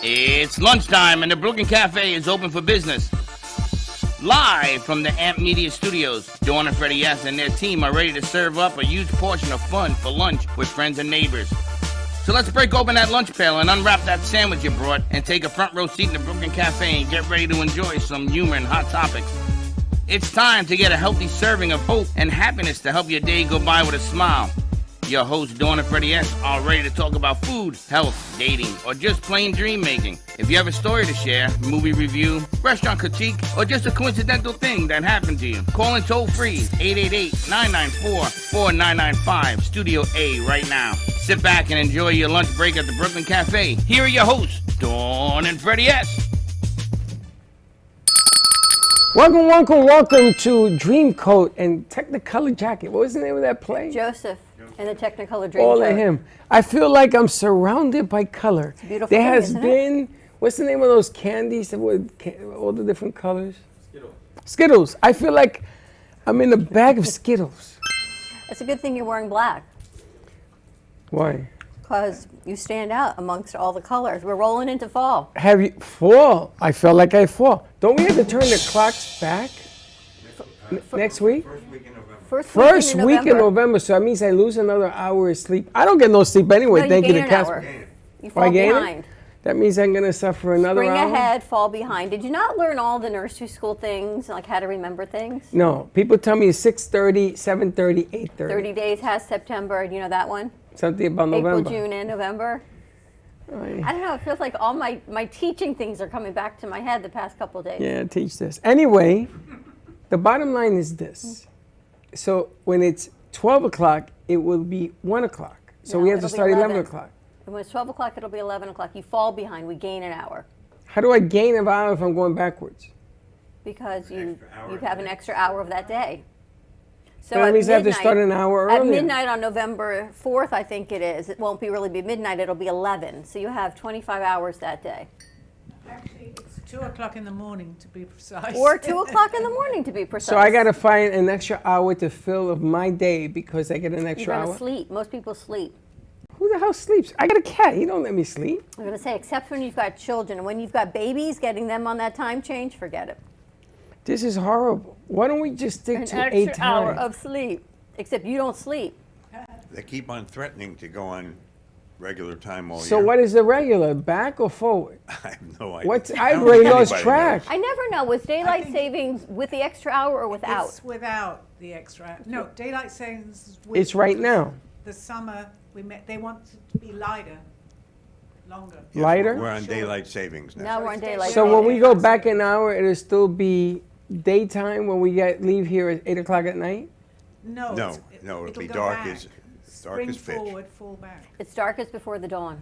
It's lunchtime and the Brooklyn Cafe is open for business. Live from the Amp Media Studios, Dawn and Freddie S. and their team are ready to serve up a huge portion of fun for lunch with friends and neighbors. So let's break open that lunch pail and unwrap that sandwich you brought and take a front row seat in the Brooklyn Cafe and get ready to enjoy some humor and hot topics. It's time to get a healthy serving of hope and happiness to help your day go by with a smile. Your hosts, Dawn and Freddie S., are ready to talk about food, health, dating, or just plain dream making. If you have a story to share, movie review, restaurant critique, or just a coincidental thing that happened to you, call in toll free 888-994-4995, Studio A right now. Sit back and enjoy your lunch break at the Brooklyn Cafe. Here are your hosts, Dawn and Freddie S. Welcome to Dreamcoat and Technicolor Jacket. What was the name of that play? Joseph and the Technicolor Dreamcoat. All of him. I feel like I'm surrounded by color. It's a beautiful there thing, has isn't been, it? What's the name of those candies that were all the different colors? Skittles. I feel like I'm in a bag of Skittles. It's a good thing you're wearing black Why? because you stand out amongst all the colors. We're rolling into fall. Have you fall? I felt like I fall. Don't we have to turn the clocks back next week? First week in November, so that means I lose another hour of sleep. I don't get no sleep anyway. No, Thank you gain to an Casper. hour. You fall behind. That means I'm gonna suffer another Spring hour. ahead, fall behind. Did you not learn all the nursery school things, like how to remember things? No, people tell me 6:30, 7:30, 8:30. 30 days has September. Do you know that one? Something about November. April, June, and November. I don't know. It feels like all my teaching things are coming back to my head the past couple of days. Yeah, teach this. Anyway, the bottom line is this. So when it's 12 o'clock, it will be 1 o'clock. So No, we have to it'll be start 11 11. o'clock. And when it's 12 o'clock, it'll be 11 o'clock. You fall behind. We gain an hour. How do I gain an hour if I'm going backwards? Because you have an extra hour of that day. So That at means I have to midnight- start an hour At earlier. midnight on November 4th, I think it is. It won't really be midnight. It'll be 11. So you have 25 hours that day. Actually, it's 2 o'clock in the morning to be precise. Or 2 o'clock in the morning, to be precise. So I got to find an extra hour to fill of my day because I get an You're extra going hour. to sleep. Most people sleep. Who the hell sleeps? I got a cat. He don't let me sleep. I'm going to say, except when you've got children. And when you've got babies, getting them on that time change, forget it. This is horrible. Why don't we just stick An to extra 8 hour times? of sleep. Except you don't sleep. They keep on threatening to go on regular time all So year. what is the regular, back or forward? I have no idea. What's I I've don't already think lost anybody track. knows. I never know. Was daylight think- savings with the extra hour or without? It's without the extra. No, daylight savings is with It's right now. the summer. They want it to be lighter, longer. Yes, Lighter? We're on Sure. daylight savings now. Now we're on daylight So savings. when we go back an hour, it'll still be daytime when we leave here at 8 o'clock at night? No, No, it's- no, it'll be go dark back. as Spring pitch. forward, fall back. It's darkest before the dawn.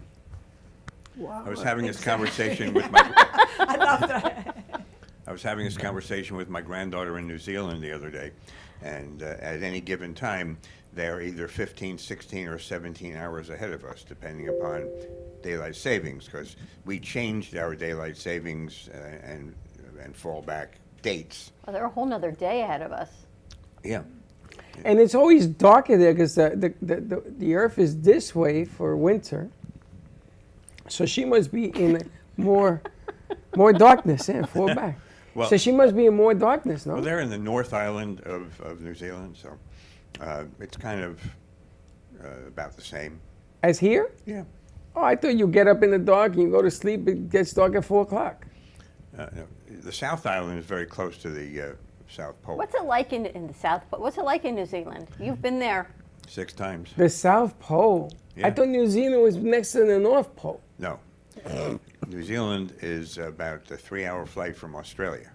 I was having this conversation with my I love that. I was having this conversation with my granddaughter in New Zealand the other day, and at any given time, they're either 15, 16, or 17 hours ahead of us, depending upon daylight savings, because we changed our daylight savings and fallback dates. Oh, they're a whole nother day ahead of us. Yeah. And it's always darker there because the earth is this way for winter. So she must be in more darkness, yeah, fall back. Well- So she must be in more darkness, no? Well, they're in the North Island of New Zealand, so it's kind of about the same. As here? Yeah. Oh, I thought you get up in the dark and you go to sleep, it gets dark at 4 o'clock. No, the South Island is very close to the South Pole. What's it like in the South Pole? What's it like in New Zealand? You've been there. 6 times. The South Pole. I Yeah. thought New Zealand was next to the North Pole. No. New Zealand is about a 3-hour flight from Australia.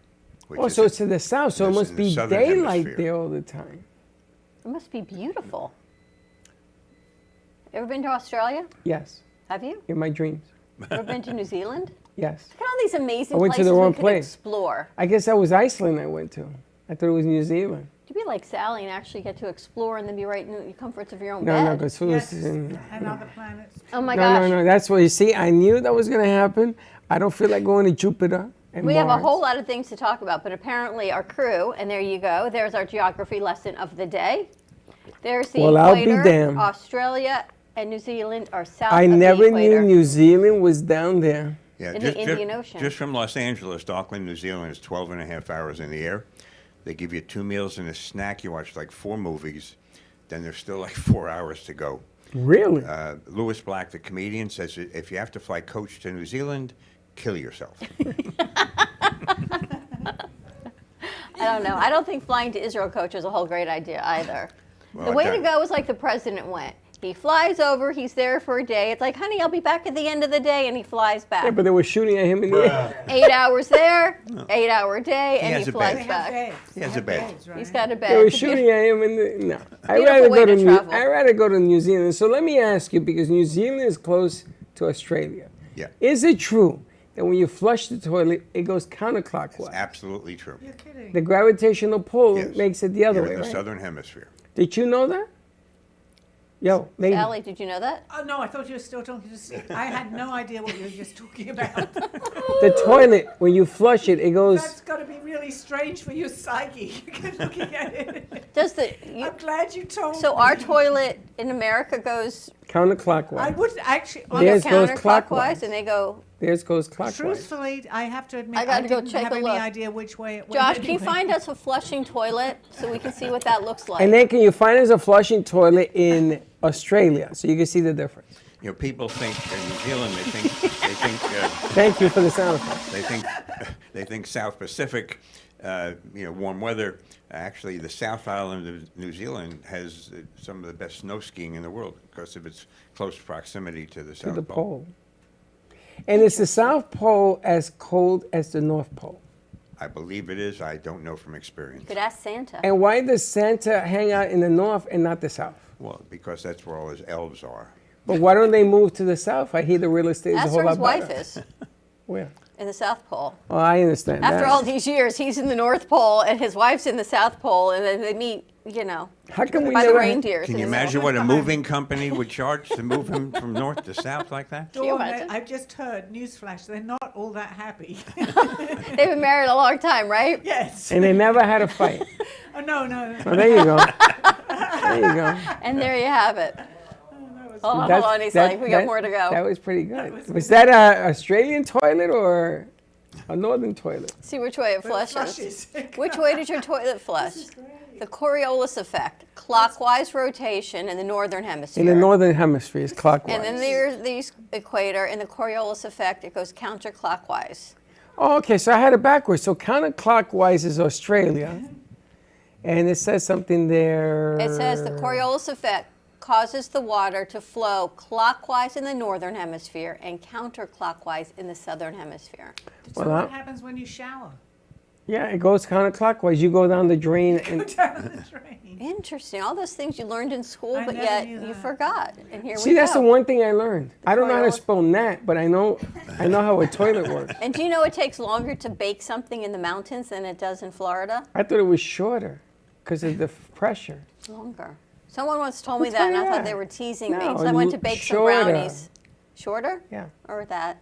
Which Oh, is so it's to the south, so it it's must in the be southern daylight hemisphere. there all the time. It must be beautiful. Ever been to Australia? Yes, Have you? in my dreams. Ever been to New Zealand? Yes. Look at all these amazing I went to places the wrong we could place. explore. I guess that was Iceland I went to. I thought it was New Zealand. To be like Sally and actually get to explore and then be right in the comforts of your own No, bed. no, because who Yes, was in... and other planets. Oh my No, gosh. no, no, that's what you see. I knew that was going to happen. I don't feel like going to Jupiter and We have a Mars. whole lot of things to talk about, but apparently our crew, and there you go, there's our geography lesson of the day. There's the Well, I'll be equator. damned. Australia and New Zealand are south I of never the equator. knew New Zealand was down there. Yeah, in the Indian Ocean. Just from Los Angeles to Auckland, New Zealand is 12 and a half hours in the air. They give you 2 meals and a snack. You watch like 4 movies. Then there's still like 4 hours to go. Really? Lewis Black, the comedian, says if you have to fly coach to New Zealand, kill yourself. I don't know. I don't think flying to Israel coach is a whole great idea either. Well, The way to that- go is like the president went. He flies over, he's there for a day. It's like, honey, I'll be back at the end of the day, and he flies back. Yeah, but they were shooting at him in the air. 8 hours there, 8-hour day, and has he a flies bed. They have back. beds. He They has have a bed. beds, right? He's got a bed. They were It's a shooting at him in the. No, Beautiful way to travel. I'd rather go to New Zealand. So let me ask you, because New Zealand is close to Australia. Yeah. Is it true that when you flush the toilet, it goes It's counterclockwise? absolutely true. You're kidding. The gravitational pull Yes. makes it the other You're way, in the right? southern hemisphere. Did you know that? Yo, lady. Allie, did you know that? Oh, no, I thought you were still talking to Steve. I had no idea what you were just talking about. The toilet, when you flush it, it goes. That's got to be really strange for your psyche, looking at it. Does the I'm glad you told so me. our toilet in America goes Counterclockwise. I would actually, Theirs goes counterclockwise, clockwise. and they go. Theirs goes clockwise. truthfully, I have to admit, I gotta go didn't take have a any look. idea which way it went. Josh, can you anyway. find us a flushing toilet so we can see what that looks like? And then can you find us a flushing toilet in Australia so you can see the difference? You know, people think in New Zealand Thank you for the sound effect. they think South Pacific, warm weather. Actually, the South Island of New Zealand has some of the best snow skiing in the world because of its close proximity to the To South the Pole. pole. And is the South Pole as cold as the North Pole? I believe it is. I don't know from experience. Could ask Santa. And why does Santa hang out in the North and not the South? Well, because that's where all his elves are. But why don't they move to the South? I hear the real estate is a That's whole where lot his wife better. is, Where? in the South Pole. Oh, I understand After that. all these years, he's in the North Pole and his wife's in the South Pole, and then they meet, How come we by the never? reindeers. Can in you the middle. imagine what a moving company would charge to move him from north to south like that? you Dawn, imagine? I've just heard, newsflash, they're not all that happy. They've been married a long time, right? Yes. And they never had a fight. Oh, no, no. Oh, there you go. There you go. And there you have it. Hold on, That's- hold on. He's that- like, we got that- more to go. That was pretty good. Was that an Australian toilet or a northern toilet? See which way it flushes. Flushes. Which way did your toilet flush? The Coriolis effect, clockwise rotation in the northern hemisphere. In the northern hemisphere, it's clockwise. And then there's the equator, and the Coriolis effect, it goes counterclockwise. Oh, okay, so I had it backwards. So counterclockwise is Australia. And it says something there. It says the Coriolis effect causes the water to flow clockwise in the northern hemisphere and counterclockwise in the southern hemisphere. So Well, what happens when you shower? Yeah, it goes counterclockwise. You go down the drain and Down the drain. Interesting. All those things you learned in school, I but never yet knew you that. forgot. And here see, we that's go. the one thing I learned. I don't know how to Coriolis. spell gnat, but I know how a toilet works. And do you know it takes longer to bake something in the mountains than it does in Florida? I thought it was shorter because of the pressure. Longer. Someone once told me Who that, and I told you thought that? they were teasing me. No, So I went to bake shorter. some brownies. Shorter? Yeah. Or that?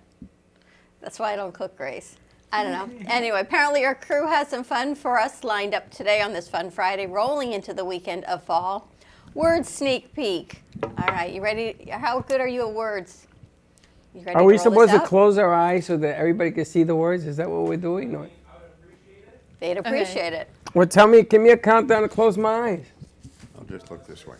That's why I don't cook, Grace. I don't know. Anyway, apparently our crew has some fun for us lined up today on this Fun Friday, rolling into the weekend of fall. Word sneak peek. All right, you ready? How good are you at words? You ready Are we roll this supposed to out? close our eyes so that everybody can see the words? Is that what we're doing? No. They'd appreciate it. Well, give me a countdown to close my eyes. I'll just look this way.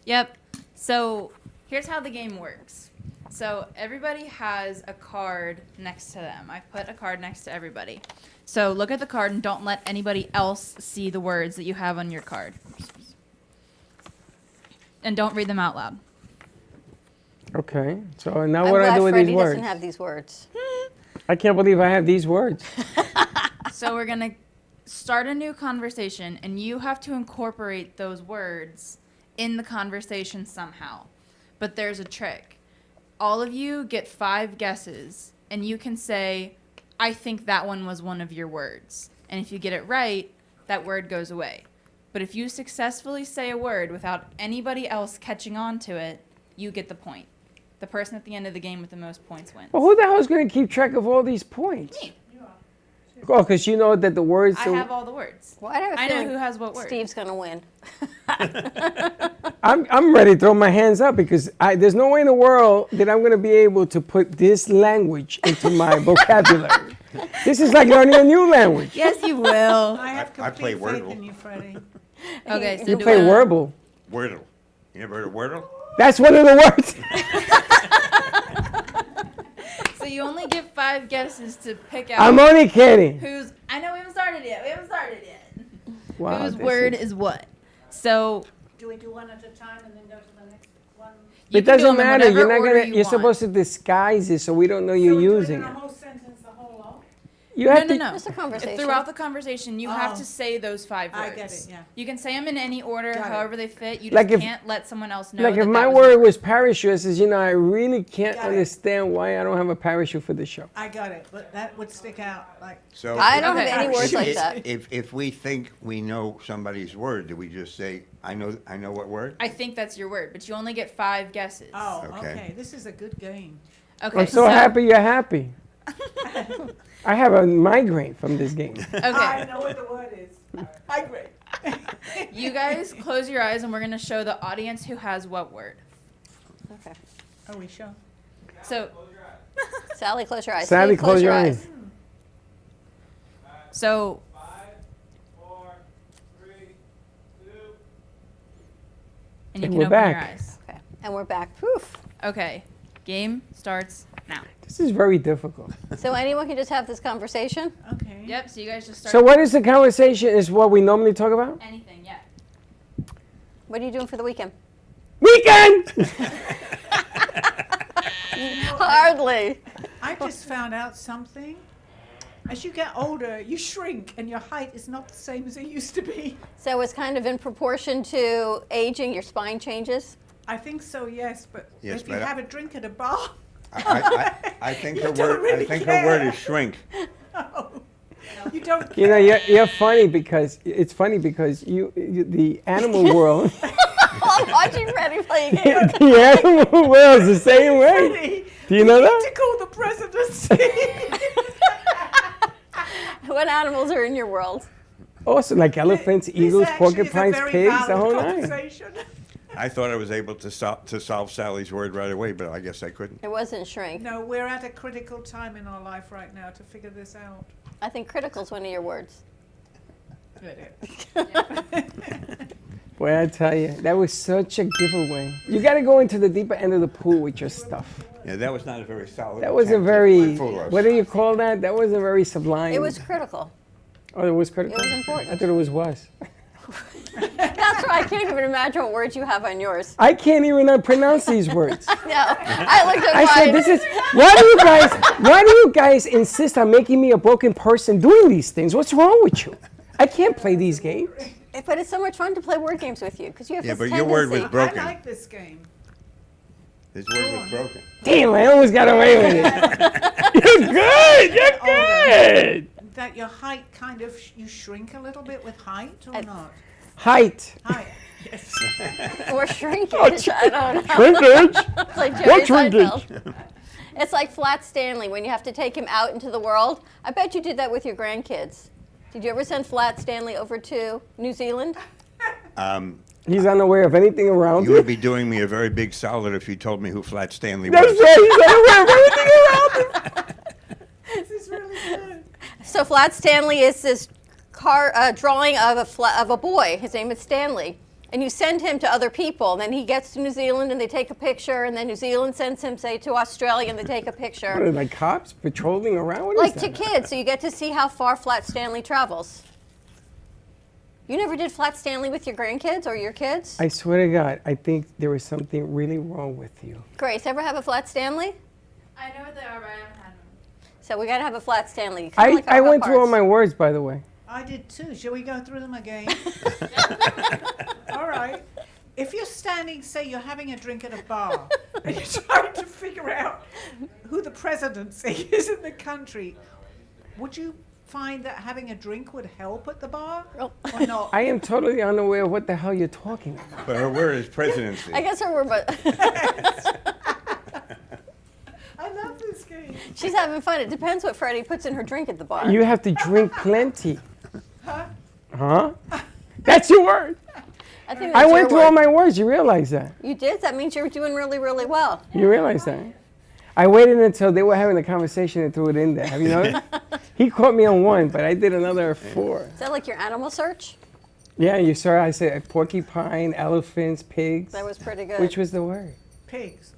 Yep. So here's how the game works. So everybody has a card next to them. I put a card next to everybody. So look at the card and don't let anybody else see the words that you have on your card. And don't read them out loud. Okay. So now I'm what do I glad do with Freddie these words? doesn't have these words. I can't believe I have these words. So we're going to start a new conversation, and you have to incorporate those words in the conversation somehow. But there's a trick. All of you get 5 guesses, and you can say, I think that one was one of your words. And if you get it right, that word goes away. But if you successfully say a word without anybody else catching on to it, you get the point. The person at the end of the game with the most points wins. Well, who the hell is going to keep track of all these points? Me. Oh, because you know that the words. I have all the words. Well, I have a I know feeling who has what word. Steve's going to win. I'm ready to throw my hands up because there's no way in the world that I'm going to be able to put this language into my vocabulary. This is like learning a new language. Yes, you will. I have I play complete faith Wordle. in you, Freddie. Okay, so You do play we- Wordle. Wordle. You never heard of Wordle? That's one of the words. So you only get 5 guesses to pick out I'm only kidding. whose. I know we haven't started yet. Wow, Whose this word is- is what? So Do we do one at a time and then go to the next one? you It can do doesn't them in matter. whatever You're not order gonna. you You're want. supposed to disguise it so we don't know you're So we're using doing it. a whole sentence, the whole lot? You have No, to. no, no. Just a conversation. Throughout the conversation, you have Oh. to say those 5 words. I get it, yeah. You can say them in any order, Got it. however they fit. You just Like if- can't let someone else know. Like that if my that was word your was parachute, I says, I really can't Got it. understand why I don't have a parachute for the show. I got it, but that would stick out like. So I don't Okay. have any words if, like if- that. if we think we know somebody's word, do we just say, I know what word? I think that's your word, but you only get 5 guesses. Oh, Okay. okay. This is a good game. Okay. I'm so happy you're happy. I have a migraine from this game. I Okay. know what the word is. I agree. You guys close your eyes, and we're gonna show the audience who has what word. Okay. Are we sure? So, Sally, close your eyes. Sally, Steve, close your eyes. so and you And can we're open back. your eyes. Okay. And we're back. Poof. Okay. Game starts now. This is very difficult. So anyone can just have this conversation? Okay. Yep. So you guys just start. So what is the conversation? Is what we normally talk about? Anything? Yeah. What are you doing for the weekend? Weekend. Hardly. I just found out something. As you get older, you shrink and your height is not the same as it used to be. So it's kind of in proportion to aging, your spine changes. I think so, yes, but Yes, if you but I- have a drink at a bar, I think You her don't word. really I think her word care. is shrink. no, you don't. You know, you're funny because it's funny because you the animal world. I'm watching Freddie play a game. The animal world is the same way. Freddie, Do you know we need that? to call the presidency. What animals are in your world? Also, like elephants, eagles, This actually is a porcupines, very pigs, the valid whole nine. conversation. I thought I was able to solve Sally's word right away, but I guess I couldn't. It wasn't shrink. No, we're at a critical time in our life right now to figure this out. I think critical's one of your words. Boy, I tell you, that was such a giveaway. You got to go into the deeper end of the pool with your stuff. Yeah, that was not a very solid. That was a attempt to very, fool us. what do you call that? That was a very sublime. It was critical. Oh, it was critical? It was important. I thought it was. That's why I can't even imagine what words you have on yours. I can't even pronounce these words. No, I looked at I said, mine. this is, why do you guys insist on making me a broken person doing these things? What's wrong with you? I can't play these games. But it's so much fun to play word games with you because you have Yeah, this but your word was tendency. broken. I like this game. His word was broken. Damn, I almost got away with it. You're good. You're good. That your height kind of, you shrink a little bit with height or not? Height. Height, yes. Or shrinkage. I don't know. Shrinkage. It's like Jerry What shrinkage? Seinfeld. It's like Flat Stanley when you have to take him out into the world. I bet you did that with your grandkids. Did you ever send Flat Stanley over to New Zealand? He's unaware of anything around You him. would be doing me a very big solid if you told me who Flat Stanley That's was. right. He's unaware of anything around him. This is really good. So Flat Stanley is this drawing of a boy. His name is Stanley. And you send him to other people. And then he gets to New Zealand and they take a picture. And then New Zealand sends him, say, to Australia and they take a What picture. are like cops patrolling around? What is Like to that? kids. So you get to see how far Flat Stanley travels. You never did Flat Stanley with your grandkids or your kids? I swear to God, I think there is something really wrong with you. Grace, ever have a Flat Stanley? I know what they are, but I haven't had them. So we got to have a Flat Stanley. Kinda I like our went through all parts. my words, by the way. I did too. Shall we go through them again? All right. If you're standing, say you're having a drink at a bar, and you're trying to figure out who the presidency is in the country, would you find that having a drink would help at the bar Oh. or not? I am totally unaware of what the hell you're talking about. But her word is presidency. I guess we're, but I love this game. She's having fun. It depends what Freddie puts in her drink at the bar. You have to drink plenty. Huh? Huh? That's your word. I think I that's went your through all word. my words. You realize that? You did? That means you're doing really, really well. You realize that? I waited until they were having a conversation and threw it in there. Have you noticed? He caught me on one, but I did another 4. Is that like your animal search? Yeah, you saw I said porcupine, elephants, pigs. That was pretty good. Which was the word? Pigs.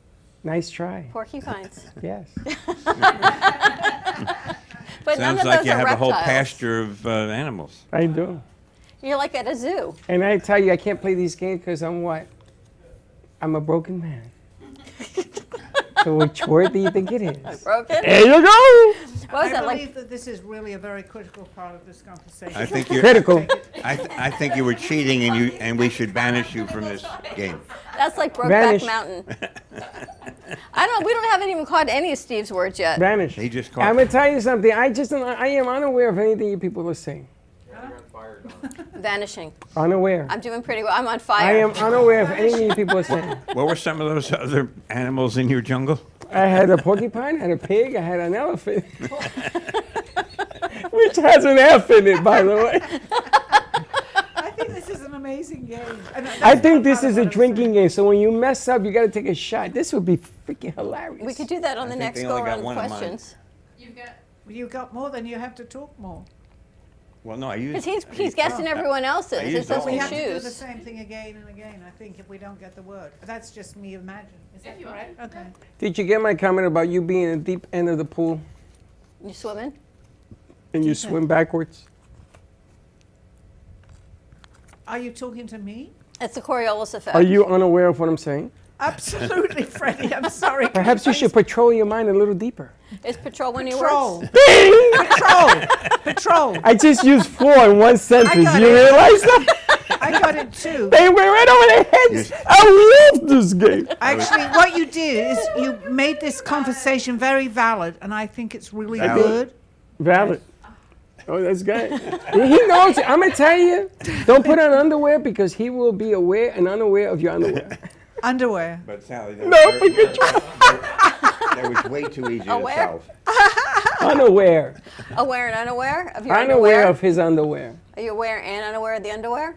Nice try. Porcupines. Yes. But none Sounds of like those you are have a whole reptiles. pasture of animals. I do. You're like at a zoo. And I tell you, I can't play these games because I'm what? I'm a broken man. So which word do you think it is? Broken? There you go. What was I that believe like? that this is really a very critical part of this conversation. I think you're Critical. I think you were cheating, and we should banish you from this game. That's like Vanish. Brokeback Mountain. We don't haven't even caught any of Steve's words yet. Vanish. He just I'm caught. gonna tell you something. I am unaware of anything you people are saying. Vanishing. Unaware. I'm doing pretty well. I'm on fire. I am unaware of anything you people are saying. What were some of those other animals in your jungle? I had a porcupine, I had a pig, I had an elephant. Which has an F in it, by the way. I think this is an amazing game. And that's I think not this part is of a what I'm drinking saying. game, so when you mess up, you gotta take a shot. This would be freaking hilarious. We could do that on the think next they go only got around one of mine. questions. You've got. You got more than you have to talk more. Well, no, I used. Because he's guessing everyone else's. I It's used supposed all to We of have to do the choose. same thing again and again, I think, if we don't get the word. That's just me imagine. Is that If you want. correct? Okay. Did you get my comment about you being in the deep end of the pool You swimming? and you swim backwards? Are you talking to me? It's the Coriolis effect. Are you unaware of what I'm saying? Absolutely, Freddie. I'm sorry. Perhaps you should patrol your mind a little deeper. Is patrol one of your Patrol. words? Patrol. Patrol. I just used 4 in one sentence. got You it. realize that? I got it too. They went right over their heads. I love this game. Actually, what you did is you made this conversation very valid, and I think it's really Valid. good. Valid. Oh, that's good. He knows it. I'm going to tell you, don't put on underwear because he will be aware and unaware of your underwear. Underwear. But Sally, No, because you're that was way too easy to Aware? solve. unaware. Aware and unaware of your Unaware underwear? of his underwear. Are you aware and unaware of the underwear?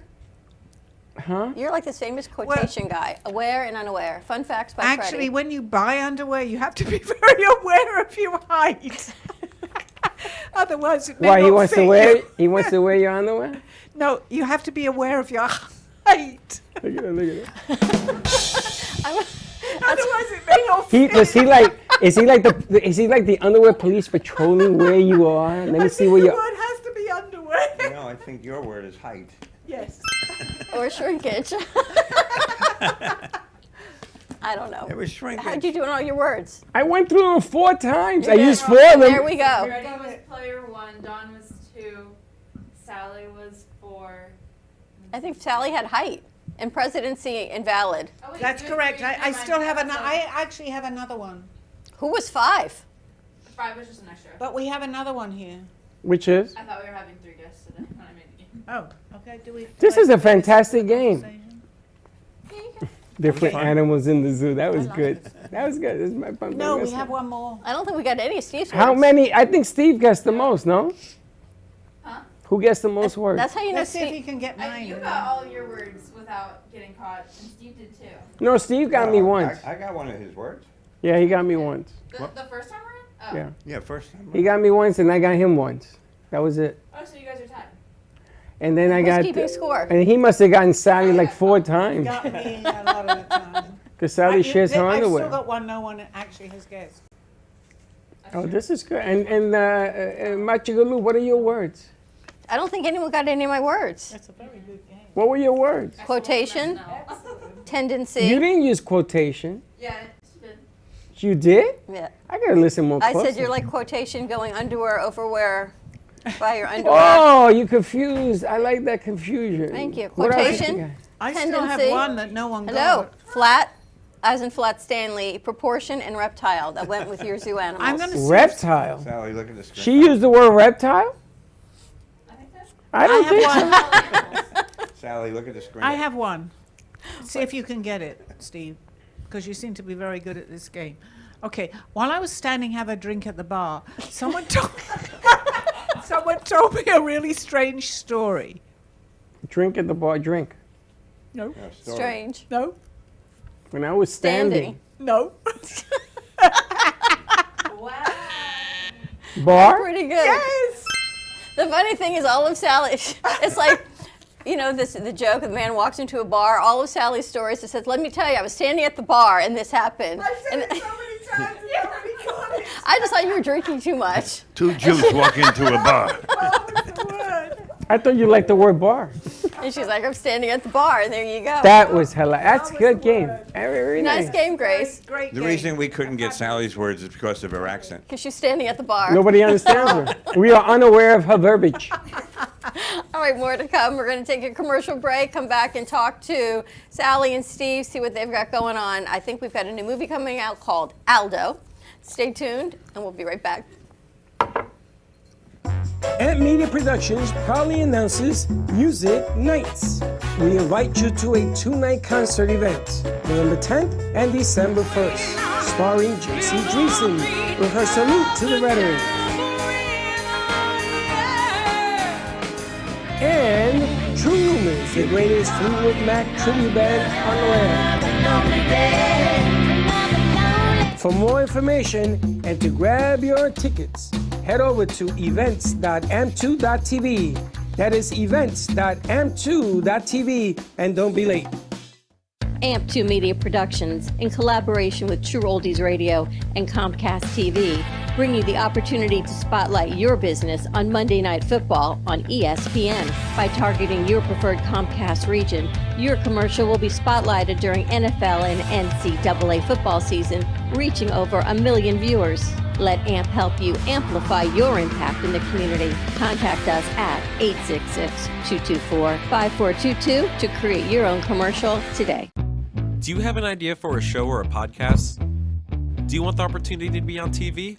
Huh? You're like this famous quotation guy. Aware and unaware. Fun facts by Actually, Freddie. when you buy underwear, you have to be very aware of your height. Otherwise, it may Why he not wants to fit wear you. he wants to wear your underwear? No, you have to be aware of your height. Look at it, look at it. Otherwise, it may not fit. Is he like the underwear police patrolling where you are? Let me I see think where the you word has to be underwear. No, I think your word is height. Yes. Or shrinkage. I don't know. It was shrinking. How'd you do in all your words? I went through them 4 times. I You used did. 4 of There them. we go. Freddie was player 1, Don was 2, Sally was 4. I think Sally had height and presidency invalid. Oh, wait, That's you- correct. you- I never mind, still have that's another. I actually have another one. Who was 5? 5 was just an extra. But we have another one here. Which is? I thought we were having 3 guests today when I made the game. Oh, okay. Do we? This is a fantastic game. conversation? Different animals in the zoo. That was good. That was good. This is my fun. No, we have one more. I don't think we got any of Steve's How words. many? I think Steve gets the most, no? Huh? Who gets the most words? That's how you know Let's see if Steve. you can get mine. You got all your words without getting caught, and Steve did too. No, Steve got me No, once. I got one of his words. Yeah, he got me once. The first time around? Oh. Yeah. Yeah, first time. He got me once and I got him once. That was it. Oh, so you guys are tied. And then I Who's got. keeping score? And he must have gotten Sally like 4 times. Got me a lot of the time. Because Sally shares her I've still underwear. got one no one actually has guessed. Oh, this is good. And Machigalu, what are your words? I don't think anyone got any of my words. That's a very good game. What were your words? Quotation, No. tendency. You didn't use quotation. Yeah, it's been. You did? Yeah. I gotta listen more I closely. said you're like quotation going underwear overwear by your underwear. Oh, you confused. I like that confusion. Thank you. What else Quotation. you got? I still have Tendency. one that no one Hello. got. Flat, as in flat Stanley, proportion, and reptile. That went with your zoo animals. I'm gonna see. Reptile. Sally, look at the screen. She used the word reptile? I think that's. I don't I think so. have one. Sally, look at the screen. I have one. See if you can get it, Steve, because you seem to be very good at this game. Okay, while I was standing having a drink at the bar, someone told me a really strange story. Drink at the bar, drink. No, Strange. no, When I was standing. no. Bar? Pretty good. Yes. The funny thing is, all of Sally, it's like, you know, the joke, the man walks into a bar, all of Sally's stories, it says, let me tell you, I was standing at the bar and this happened. I've said And it so many times. It's already got it. I just thought you were drinking too much. Two Jews walk into a bar. Oh, that's the word. I thought you liked the word bar. And she's like, I'm standing at the bar, and there you go. That was hilarious. That's a was good the game. word. Very Nice game, Grace. Great The game. reason we couldn't get Sally's words is because of her accent. Because she's standing at the bar. Nobody understands her. We are unaware of her verbiage. All right, more to come. We're going to take a commercial break, come back and talk to Sally and Steve, see what they've got going on. I think we've got a new movie coming out called Aldo. Stay tuned, and we'll be right back. Ant Media Productions proudly announces Music Nights. We invite you to a 2-night concert event, November 10th and December 1st, starring J.C. Dreesen with her Salute to the Veterans. And True Rumors, the greatest Fleetwood Mac tribute band on the land. For more information and to grab your tickets, head over to events.am2.tv. That is events.am2.tv, and don't be late. AMP2 Media Productions, in collaboration with True Oldies Radio and Comcast TV, bring you the opportunity to spotlight your business on Monday Night Football on ESPN. By targeting your preferred Comcast region, your commercial will be spotlighted during NFL and NCAA football season, reaching over 1 million viewers. Let AMP help you amplify your impact in the community. Contact us at 866-224-5422 to create your own commercial today. Do you have an idea for a show or a podcast? Do you want the opportunity to be on TV?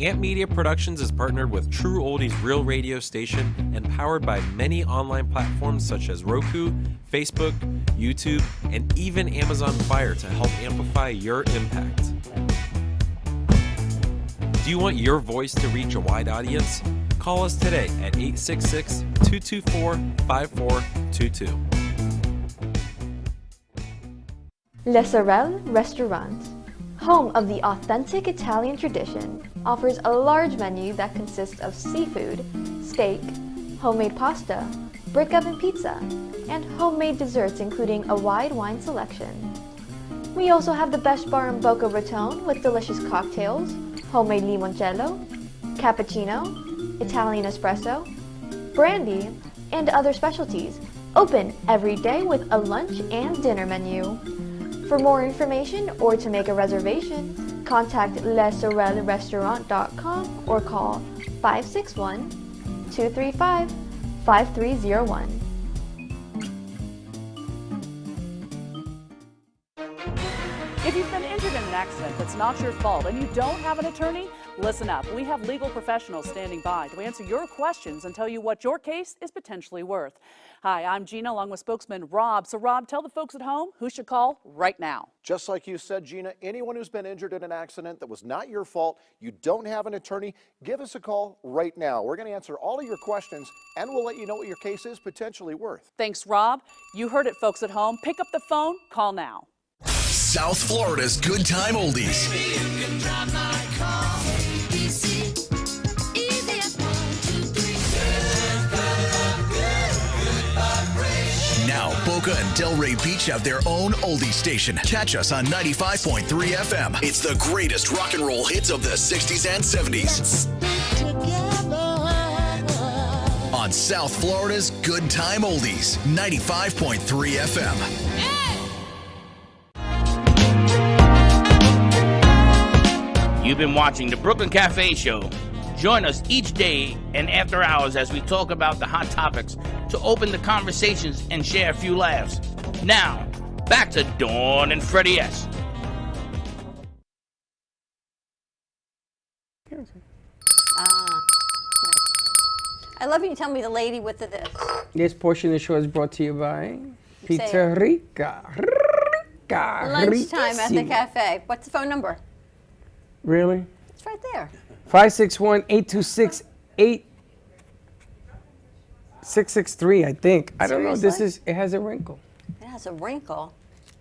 Ant Media Productions is partnered with True Oldies Real Radio Station and powered by many online platforms such as Roku, Facebook, YouTube, and even Amazon Fire to help amplify your impact. Do you want your voice to reach a wide audience? Call us today at 866-224-5422. Le Sorel Restaurant, home of the authentic Italian tradition, offers a large menu that consists of seafood, steak, homemade pasta, brick oven pizza, and homemade desserts including a wide wine selection. We also have the best bar in Boca Raton with delicious cocktails, homemade limoncello, cappuccino, Italian espresso, brandy, and other specialties, open every day with a lunch and dinner menu. For more information or to make a reservation, contact lesorelrestaurant.com or call 561-235-5301. If you've been injured in an accident that's not your fault and you don't have an attorney, listen up. We have legal professionals standing by to answer your questions and tell you what your case is potentially worth. Hi, I'm Gina along with spokesman Rob. So Rob, tell the folks at home who should call right now. Just like you said, Gina, anyone who's been injured in an accident that was not your fault, you don't have an attorney, give us a call right now. We're going to answer all of your questions and we'll let you know what your case is potentially worth. Thanks, Rob. You heard it, folks at home. Pick up the phone, call now. South Florida's Good Time Oldies. Now, Boca and Delray Beach have their own oldie station. Catch us on 95.3 FM. It's the greatest rock and roll hits of the 60s and 70s. On South Florida's Good Time Oldies, 95.3 FM. You've been watching the Brooklyn Cafe Show. Join us each day and after hours as we talk about the hot topics to open the conversations and share a few laughs. Now, back to Dawn and Freddie S. I love you tell me the lady with the this. This portion of the show is brought to you by Say Pizza it. Rica. Lunchtime at the Riquísimo. cafe. What's the phone number? Really? It's right there. 561-826-8663, I think. I don't know. Seriously? It has a wrinkle. It has a wrinkle.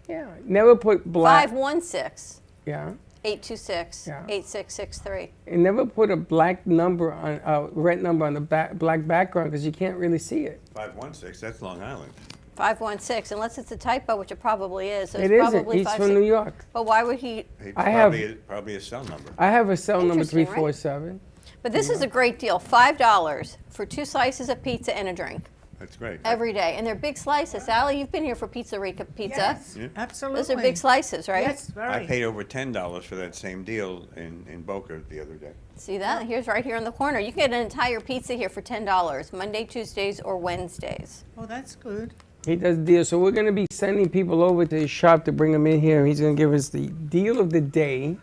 Yeah. Never put black. 516 Yeah. 826 Yeah. 8663. And never put a black number on, red number on the black background because you can't really see it. 516, that's Long Island. 516, unless it's a typo, which it probably is. So It it's isn't. probably He's from New York. But why would he? Probably a cell number. I have a cell number Interesting, right? 347. But this is a great deal. $5 for 2 slices of pizza and a drink That's great. every day. And they're big slices. Sally, you've been here for Pizza-Rica Pizza. Yes, Yeah. absolutely. Those are big slices, right? Yes, very. I paid over $10 for that same deal in Boca the other day. See that? Here's right here in the corner. You can get an entire pizza here for $10, Monday, Tuesdays, or Wednesdays. Oh, that's good. He does deals. So we're going to be sending people over to his shop to bring them in here. He's going to give us the deal of the day,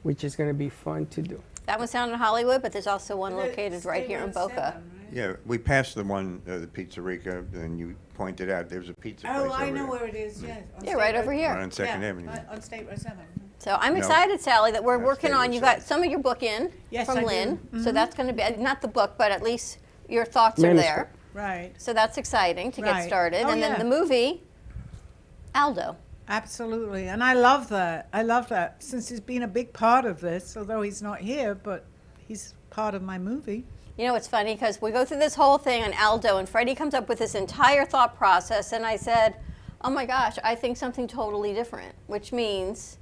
which is going to be fun to do. That one's down in Hollywood, but there's also one located right here in Boca. Yeah, we passed the one, the Pizza-Rica, and you pointed out there's a pizza place Oh, I over know there. where it is, yes. on Yeah, State right Road- over here. Right on Second Yeah, Avenue. on State Road 7. So I'm No. excited, Sally, that we're That's working on. You favorite got some of your book in Yes, from I do. Lynn. So Mhm. that's going to be, not the book, but at least your thoughts are there. Manuscript. Right. So that's exciting to get Right. started. Oh, And then yeah. the movie, Aldo. Absolutely. And I love that. I love that. Since he's been a big part of this, although he's not here, but he's part of my movie. You know, it's funny because we go through this whole thing on Aldo, and Freddie comes up with this entire thought process, and I said, oh my gosh, I think something totally different, which means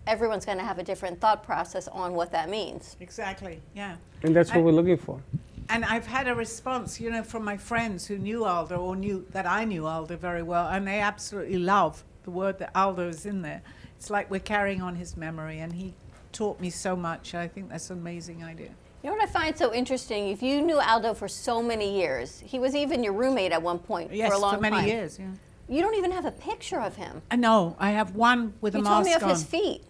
everyone's going to have a different thought process on what that means. Exactly, yeah. And that's what we're looking for. And I've had a response, you know, from my friends who knew Aldo or knew that I knew Aldo very well, and they absolutely love the word that Aldo is in there. It's like we're carrying on his memory, and he taught me so much. I think that's an amazing idea. You know what I find so interesting? If you knew Aldo for so many years, he was even your roommate at one point Yes, for a long for many time. years, yeah. You don't even have a picture of him. I know. I have one with a You mask told me of on. his feet.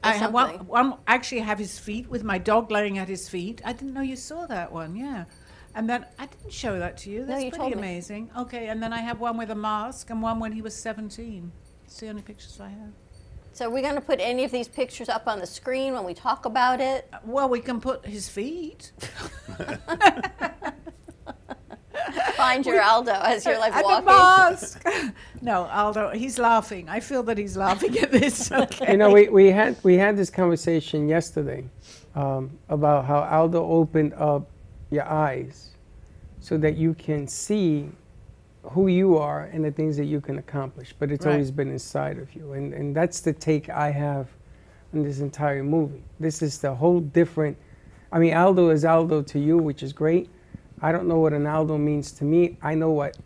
or I have something. one. Actually, I have his feet with my dog laying at his feet. I didn't know you saw that one. Yeah, and then I didn't show that to you. That's you pretty told me. amazing. Okay, and then I have one with a mask and one when he was 17. It's the only pictures I have. So are we going to put any of these pictures up on the screen when we talk about it? Well, we can put his feet. Find your Aldo as you're like and walking. the mask. No, Aldo, he's laughing. I feel that he's laughing at this. Okay. You know, we had this conversation yesterday about how Aldo opened up your eyes so that you can see who you are and the things that you can accomplish. But it's Right. always been inside of you. And that's the take I have on this entire movie. This is the whole different, I mean, Aldo is Aldo to you, which is great. I don't know what an Aldo means to me. I know what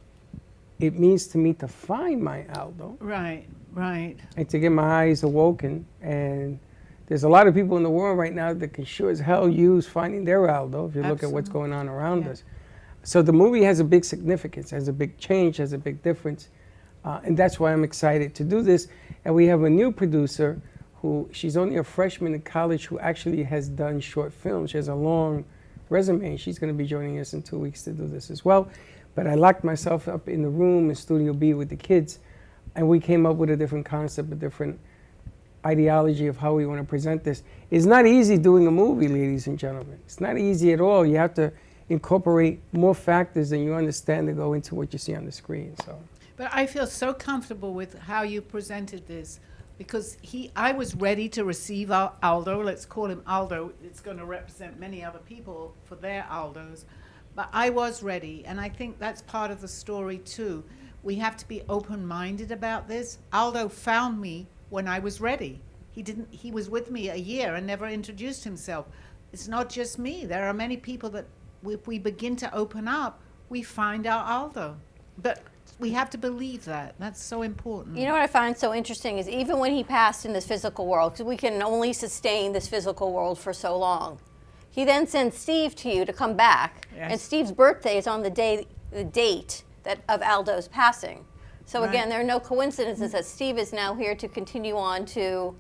it means to me to find my Aldo Right, right. and to get my eyes awoken. And there's a lot of people in the world right now that can sure as hell use finding their Aldo if you look at what's Absolutely. going on around Yeah. us. So the movie has a big significance, has a big change, has a big difference. And that's why I'm excited to do this. And we have a new producer who, she's only a freshman in college who actually has done short films. She has a long resume. She's going to be joining us in 2 weeks to do this as well. But I locked myself up in the room in Studio B with the kids, and we came up with a different concept, a different ideology of how we want to present this. It's not easy doing a movie, ladies and gentlemen. It's not easy at all. You have to incorporate more factors than you understand to go into what you see on the screen. So, But I feel so comfortable with how you presented this because I was ready to receive Aldo. Let's call him Aldo. It's going to represent many other people for their Aldos. But I was ready, and I think that's part of the story too. We have to be open-minded about this. Aldo found me when I was ready. He was with me a year and never introduced himself. It's not just me. There are many people that if we begin to open up, we find our Aldo. But we have to believe that. That's so important. You know what I find so interesting is even when he passed in this physical world, because we can only sustain this physical world for so long, he then sends Steve to you to come back. Yes. And Steve's birthday is on the date of Aldo's passing. So Right. again, there are no coincidences that Steve is now here to continue on to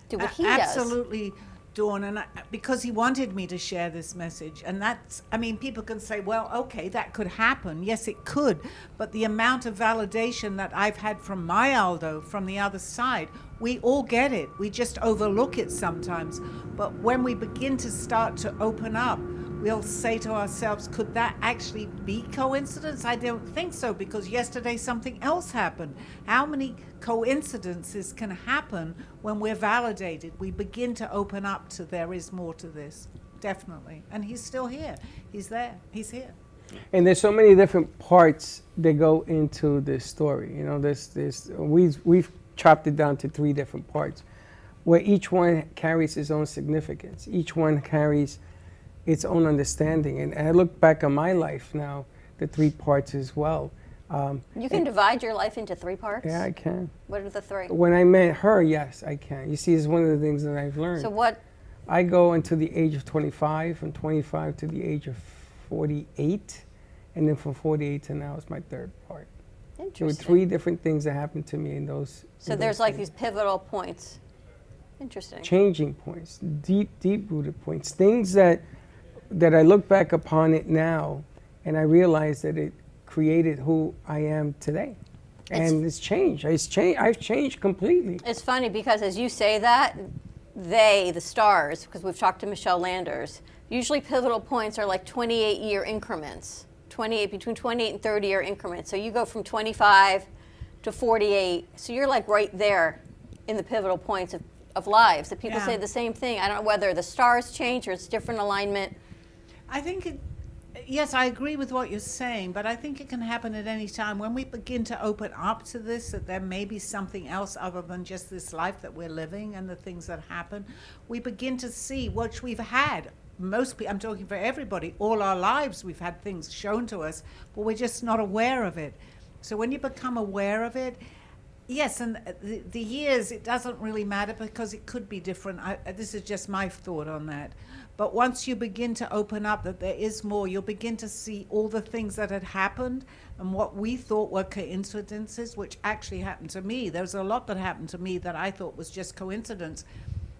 do what he does. Absolutely. Dawn, and because he wanted me to share this message. And that's, I mean, people can say, well, okay, that could happen. Yes, it could. But the amount of validation that I've had from my Aldo, from the other side, we all get it. We just overlook it sometimes. But when we begin to start to open up, we'll say to ourselves, could that actually be coincidence? I don't think so, because yesterday something else happened. How many coincidences can happen when we're validated? We begin to open up to there is more to this, definitely. And he's still here. He's there. He's here. And there's so many different parts that go into this story. You know, we've chopped it down to 3 different parts, where each one carries its own significance. Each one carries its own understanding. And I look back on my life now, the 3 parts as well. You can divide your life into 3 parts? Yeah, I can. What are the 3? When I met her, yes, I can. You see, it's one of the things that I've learned. So what? I go until the age of 25, from 25 to the age of 48, and then from 48 to now is my 3rd part. Interesting. There were 3 different things that happened to me in those. So there's like these pivotal points. Interesting. Changing points, deep-rooted points, things that I look back upon it now, and I realize that it created who I am today. And it's changed. I've changed completely. It's funny because as you say that, the stars, because we've talked to Michelle Landers, usually pivotal points are like 28-year increments, between 28 and 30-year increments. So you go from 25 to 48. So you're like right there in the pivotal points of lives. That people say the same thing. I don't know whether the stars change or it's different alignment. I think yes, I agree with what you're saying, but I think it can happen at any time. When we begin to open up to this, that there may be something else other than just this life that we're living and the things that happen, we begin to see what we've had. Most people, I'm talking for everybody, all our lives we've had things shown to us, but we're just not aware of it. So when you become aware of it, yes, and the years, it doesn't really matter because it could be different. This is just my thought on that. But once you begin to open up that there is more, you'll begin to see all the things that had happened and what we thought were coincidences, which actually happened to me. There was a lot that happened to me that I thought was just coincidence.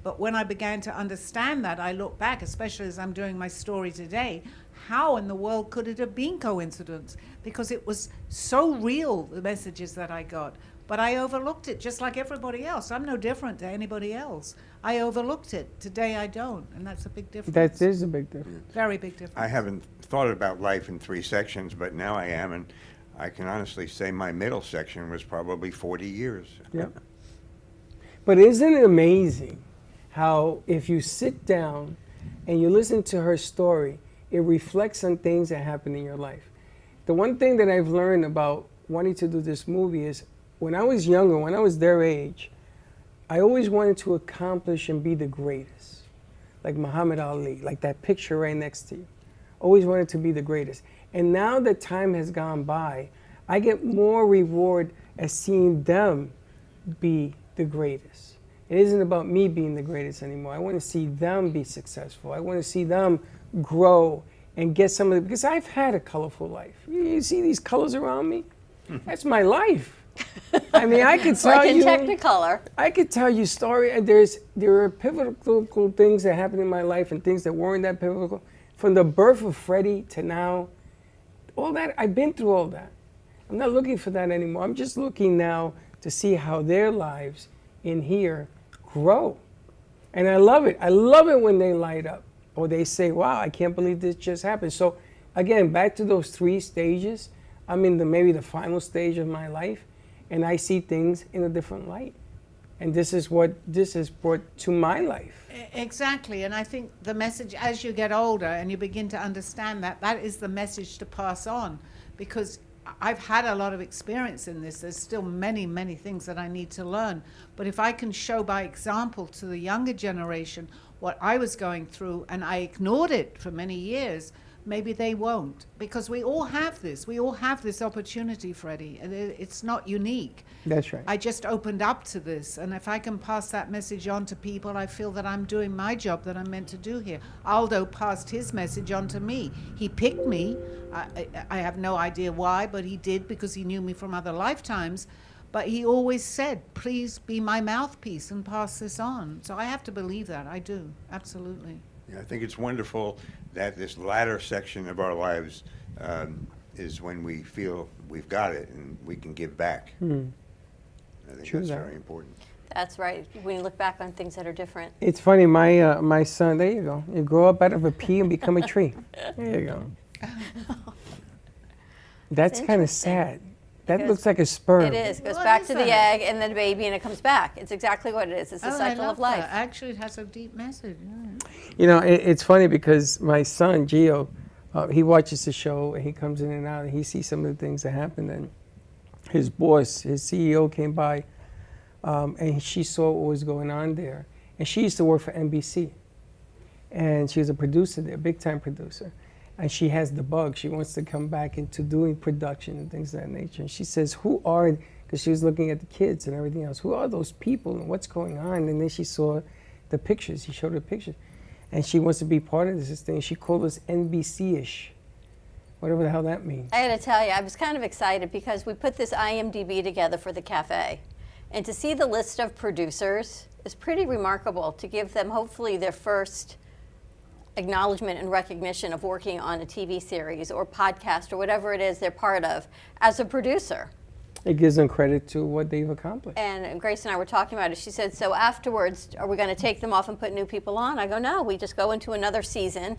But when I began to understand that, I look back, especially as I'm doing my story today, how in the world could it have been coincidence? Because it was so real, the messages that I got. But I overlooked it just like everybody else. I'm no different to anybody else. I overlooked it. Today I don't, and that's a big difference. That is a big difference. Very big difference. I haven't thought about life in 3 sections, but now I am, and I can honestly say my middle section was probably 40 years. Yeah. But isn't it amazing how if you sit down and you listen to her story, it reflects on things that happen in your life. The one thing that I've learned about wanting to do this movie is when I was younger, when I was their age, I always wanted to accomplish and be the greatest. Like Muhammad Ali, like that picture right next to you. Always wanted to be the greatest. And now that time has gone by, I get more reward as seeing them be the greatest. It isn't about me being the greatest anymore. I want to see them be successful. I want to see them grow and get some of it, because I've had a colorful life. You see these colors around me? That's my life. I mean, I could tell like in you. Technicolor. I could tell you story. And there are pivotal things that happened in my life and things that weren't that pivotal. From the birth of Freddie to now, all that, I've been through all that. I'm not looking for that anymore. I'm just looking now to see how their lives in here grow. And I love it. I love it when they light up or they say, wow, I can't believe this just happened. So again, back to those 3 stages, I'm in maybe the final stage of my life, and I see things in a different light. And this is what this has brought to my life. Exactly, and I think the message as you get older and you begin to understand that is the message to pass on, because I've had a lot of experience in this. There's still many, many things that I need to learn. But if I can show by example to the younger generation what I was going through and I ignored it for many years, maybe they won't. Because we all have this. We all have this opportunity, Freddie. And it's not unique. That's right. I just opened up to this. And if I can pass that message on to people, I feel that I'm doing my job that I'm meant to do here. Aldo passed his message on to me. He picked me. I have no idea why, but he did, because he knew me from other lifetimes. But he always said, please be my mouthpiece and pass this on. So I have to believe that. I do. Absolutely. Yeah, I think it's wonderful that this latter section of our lives is when we feel we've got it and we can give back. I think True that's that. very important. That's right. When you look back on things that are different. It's funny, my son, there you go. You grow up out of a pea and become a tree. There you go. That's kind of interesting. sad. That Because looks like a sperm. It is. It goes What back is to the that? egg and then the baby and it comes back. It's exactly what it is. It's the Oh, I cycle love of life. that. Actually, it has a deep message. Yeah. You know, it's funny because my son, Gio, he watches the show and he comes in and out and he sees some of the things that happen. And his boss, his CEO came by and she saw what was going on there. And she used to work for NBC. And she was a producer there, big time producer. And she has the bug. She wants to come back into doing production and things of that nature. And she says, who are, because she was looking at the kids and everything else, who are those people and what's going on? And then she saw the pictures. He showed her pictures. And she wants to be part of this thing. She called us NBC-ish, whatever the hell that means. I got to tell you, I was kind of excited because we put this IMDb together for the cafe. And to see the list of producers is pretty remarkable, to give them hopefully their first acknowledgement and recognition of working on a TV series or podcast or whatever it is they're part of as a producer. It gives them credit to what they've accomplished. And Grace and I were talking about it. She said, so afterwards, are we going to take them off and put new people on? I go, no, we just go into another season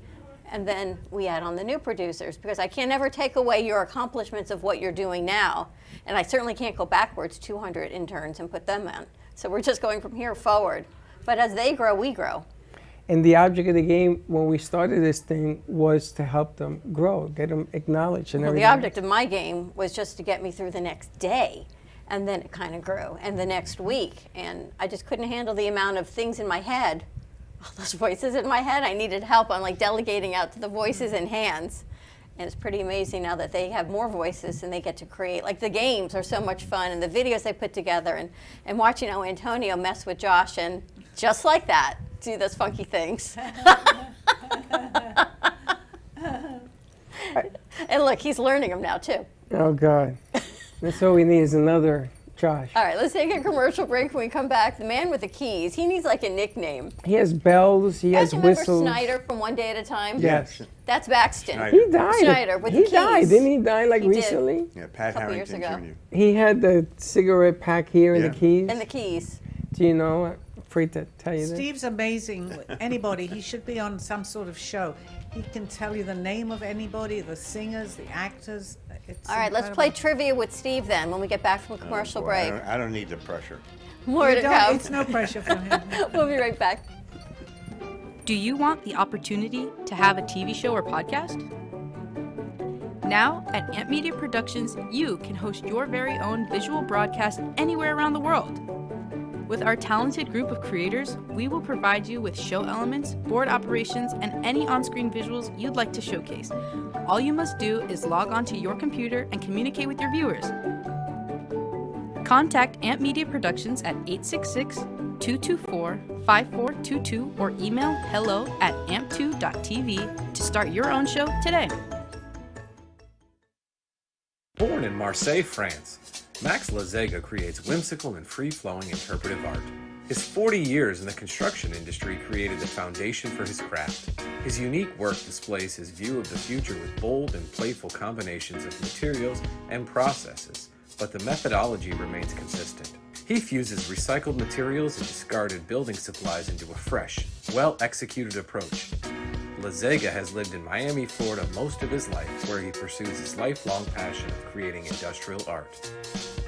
and then we add on the new producers, because I can't ever take away your accomplishments of what you're doing now. And I certainly can't go backwards 200 interns and put them in. So we're just going from here forward. But as they grow, we grow. And the object of the game when we started this thing was to help them grow, get them acknowledged and Well, everything. the object of my game was just to get me through the next day. And then it kind of grew. And the next week. And I just couldn't handle the amount of things in my head. All those voices in my head. I needed help on like delegating out to the voices and hands. And it's pretty amazing now that they have more voices and they get to create. Like the games are so much fun and the videos they put together and watching Antonio mess with Josh and just like that, do those funky things. And look, he's learning them now too. Oh, God. That's all we need is another Josh. All right, let's take a commercial break. When we come back, the man with the keys, he needs like a nickname. He has bells, he has You guys remember whistles. Snyder from One Day at a Time? Yes. That's Baxton. Snyder. He died. Schneider with he the keys. died. Didn't he die like He did. recently? Yeah, Pat Couple years Harrington ago. Jr. He had the cigarette pack here and Yeah. the keys. And the keys. Do you know? I'm afraid to tell you that. Steve's amazing. Anybody, he should be on some sort of show. He can tell you the name of anybody, the singers, the actors. It's All right, let's play incredible. trivia with Steve then when we get back from a commercial Boy, break. I don't need the pressure. More You to don't- come. It's no pressure for him. We'll be right back. Do you want the opportunity to have a TV show or podcast? Now, at Amp Media Productions, you can host your very own visual broadcast anywhere around the world. With our talented group of creators, we will provide you with show elements, board operations, and any on-screen visuals you'd like to showcase. All you must do is log onto your computer and communicate with your viewers. Contact Amp Media Productions at 866-224-5422 or email hello@amp2.tv to start your own show today. Born in Marseille, France, Max Lazega creates whimsical and free-flowing interpretive art. His 40 years in the construction industry created the foundation for his craft. His unique work displays his view of the future with bold and playful combinations of materials and processes, but the methodology remains consistent. He fuses recycled materials and discarded building supplies into a fresh, well-executed approach. Lazega has lived in Miami, Florida most of his life, where he pursues his lifelong passion of creating industrial art.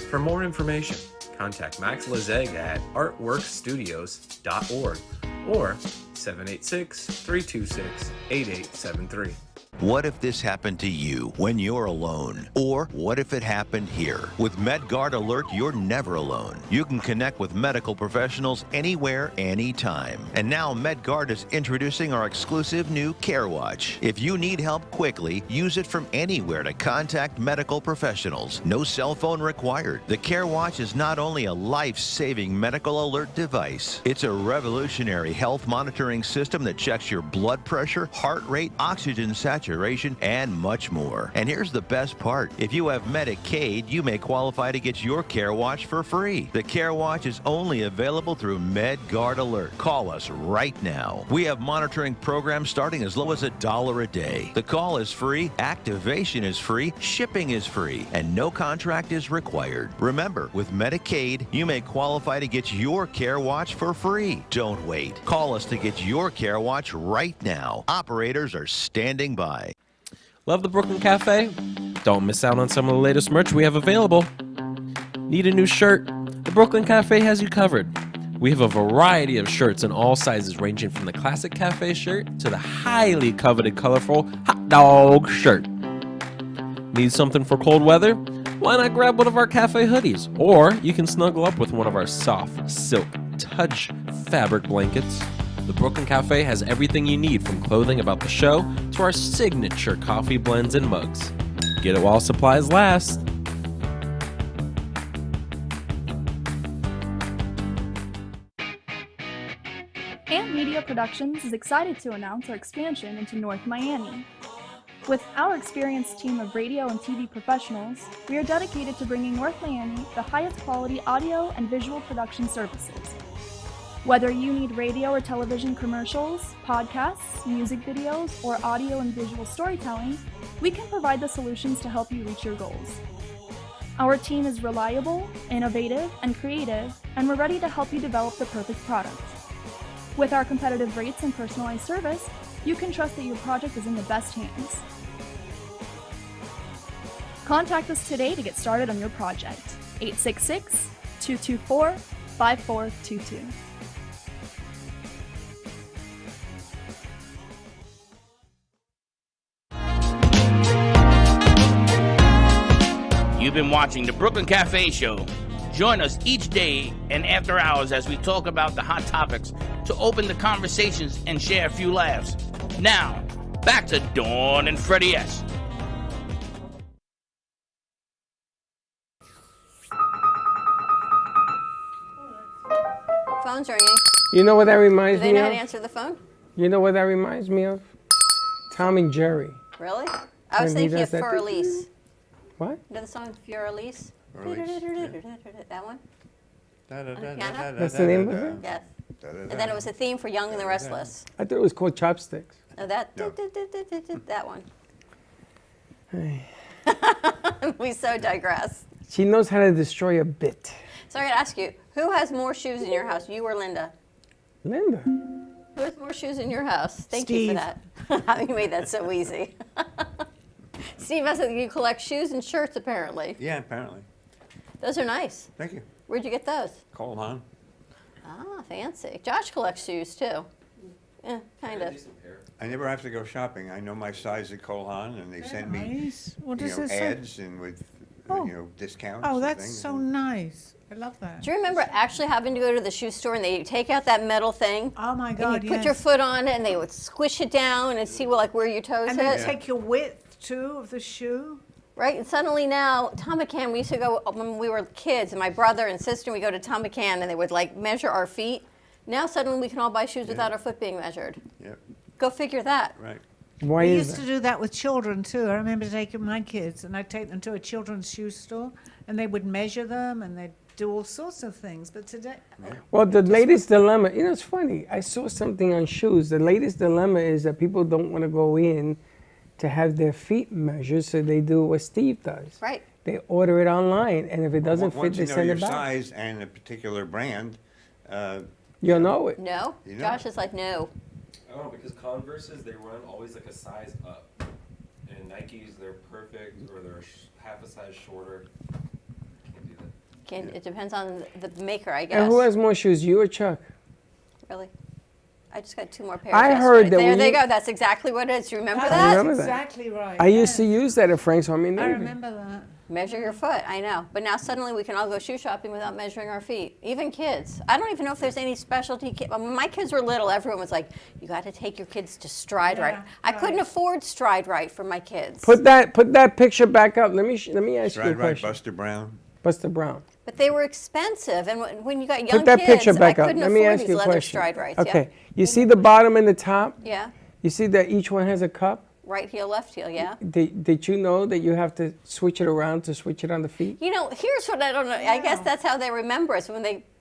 For more information, contact Max Lazega at artworkstudios.org or 786-326-8873. What if this happened to you when you're alone? Or what if it happened here? With MedGuard Alert, you're never alone. You can connect with medical professionals anywhere, anytime. And now MedGuard is introducing our exclusive new Care Watch. If you need help quickly, use it from anywhere to contact medical professionals. No cell phone required. The Care Watch is not only a life-saving medical alert device, it's a revolutionary health monitoring system that checks your blood pressure, heart rate, oxygen saturation, maturation, and much more. And here's the best part. If you have Medicaid, you may qualify to get your Care Watch for free. The Care Watch is only available through MedGuard Alert. Call us right now. We have monitoring programs starting as low as $1 a day. The call is free, activation is free, shipping is free, and no contract is required. Remember, with Medicaid, you may qualify to get your Care Watch for free. Don't wait. Call us to get your Care Watch right now. Operators are standing by. Love the Brooklyn Cafe? Don't miss out on some of the latest merch we have available. Need a new shirt? The Brooklyn Cafe has you covered. We have a variety of shirts in all sizes, ranging from the classic cafe shirt to the highly coveted colorful hot dog shirt. Need something for cold weather? Why not grab one of our cafe hoodies? Or you can snuggle up with one of our soft silk touch fabric blankets. The Brooklyn Cafe has everything you need, from clothing about the show to our signature coffee blends and mugs. Get it while supplies last. Amp Media Productions is excited to announce our expansion into North Miami. With our experienced team of radio and TV professionals, we are dedicated to bringing North Miami the highest quality audio and visual production services. Whether you need radio or television commercials, podcasts, music videos, or audio and visual storytelling, we can provide the solutions to help you reach your goals. Our team is reliable, innovative, and creative, and we're ready to help you develop the perfect product. With our competitive rates and personalized service, you can trust that your project is in the best hands. Contact us today to get started on your project. 866-224-5422. You've been watching the Brooklyn Cafe Show. Join us each day and after hours as we talk about the hot topics to open the conversations and share a few laughs. Now, back to Dawn and Freddie S. Phone's ringing. You know what that Do reminds they me know how of? to answer the phone? You know what that reminds me of? Tom and Jerry. Really? I was When he thinking of does that Fleur Elise. What? You know the song Fleur Elise? That one? That's the name of it? Yes. And then it was a theme for Young and the Restless. I thought it was called Chopsticks. Oh, that one. We so digress. She knows how to destroy a bit. So I'm going to ask you, who has more shoes in your house, you or Linda? Linda. Who has more shoes in your house? Thank you for Steve. that. You made that so easy. Steve, you collect shoes and shirts, apparently. Yeah, apparently. Those are nice. Thank you. Where'd you get those? Cole Haan. Ah, fancy. Josh collects shoes, too. Yeah, kind of. I never have to go shopping. I know my size at Cole Haan, and they send me Nice. What does it say? ads and with discounts. Oh, and that's things. so nice. I love that. Do you remember actually having to go to the shoe store and they take out that metal thing? Oh my And God, you put yes. your foot on it and they would squish it down and see where your toes And hit. then take your width too of the shoe. Right, and suddenly now, Tomacan, we used to go when we were kids, and my brother and sister, we go to Tomacan and they would like measure our feet. Now suddenly we can all buy shoes without our foot being measured. Yep. Go figure that. Right. Why We is used that? to do that with children too. I remember taking my kids and I'd take them to a children's shoe store and they would measure them and they'd do all sorts of things. But today, Well, the latest dilemma, it's funny. I saw something on shoes. The latest dilemma is that people don't want to go in to have their feet measured, so they do what Steve does. Right. They order it online, and if it doesn't fit, Once they you know send your it back. size and a particular brand, You'll know it. No? You know. Josh is like, no. Oh, because Converses, they run always like a size up. And Nikes, they're perfect, or they're half a size shorter. Can't do that. It depends on the maker, I guess. And who has more shoes, you or Chuck? Really? I just got 2 more pairs. I yesterday. heard that There when they you- go. That's exactly what it is. You remember I that? remember that. exactly right. I used to use that at Frank's Army Navy. I remember that. Measure your foot, I know. But now suddenly we can all go shoe shopping without measuring our feet. Even kids. I don't even know if there's any specialty. When my kids were little, everyone was like, you got to take your kids to Stride Right. I couldn't afford Stride Right for my kids. Put that picture back up. Let me ask you a Stride Right, question. Buster Brown. Buster Brown. But they were expensive. And when you got young Put that kids, picture back I up. couldn't Let me afford ask these you a leather question. Stride Rights. Okay. You see the bottom and the top? Yeah. You see that each one has a cup? Right heel, left heel, yeah. Did you know that you have to switch it around to switch it on the feet? You know, here's what I don't know. I guess that's how they remember us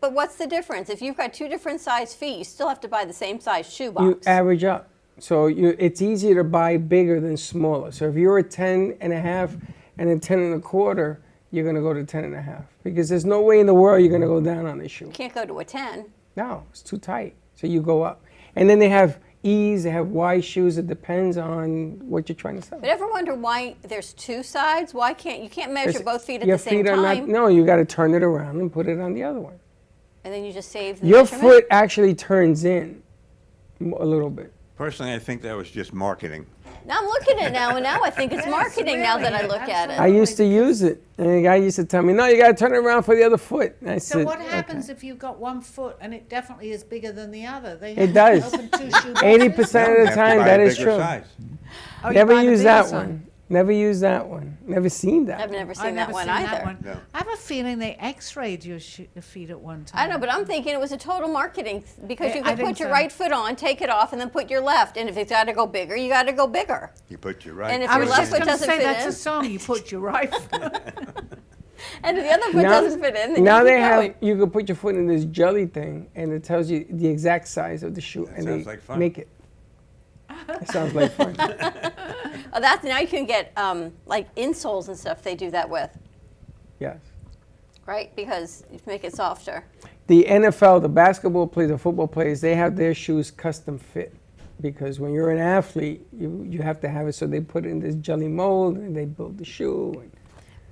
but what's the difference? If you've got two different size feet, you still have to buy the same size shoe box. You average up. So it's easier to buy bigger than smaller. So if you're a 10 and a half and a 10 and a quarter, you're going to go to 10 and a half. Because there's no way in the world you're going to go down on this shoe. You can't go to a 10. No, it's too tight. So you go up. And then they have E's, they have Y shoes. It depends on what you're trying to sell. But ever wonder why there's two sides? Why can't you measure both feet at your the same feet are time? not, no, you got to turn it around and put it on the other one. And then you just save the Your measurement? foot actually turns in a little bit. Personally, I think that was just marketing. Now I'm looking at it now, and now I think it's marketing now that I look at it. I used to use it, and the guy used to tell me, no, you got to turn it around for the other foot. And I So said, what happens okay. if you've got one foot and it definitely is bigger than the other? They It does. open two shoe 80% boxes? of the time, that is true. Oh, you Never buy the use bigger that size. one. Never use that one. Never seen that. I've never seen I've that never one seen either. that one. No. I have a feeling they x-rayed your feet at one time. I know, but I'm thinking it was a total marketing because you I could think put your so. right foot on, take it off, and then put your left. And if it's got to go bigger, you got to go bigger. You put your right. And if I your was left just foot going to doesn't say fit that's in, a song. You put your right foot. and if the other foot Now- doesn't fit in, then Now you they keep have, going. you can put your foot in this jelly thing, and it tells you the exact size of the shoe, and sounds they like fun. make it. It sounds like fun. Oh, that's now you can get like insoles and stuff. They do that with, Yes. right? Because you make it softer. The NFL, the basketball players, the football players, they have their shoes custom fit. Because when you're an athlete, you have to have it, so they put it in this jelly mold, and they build the shoe. And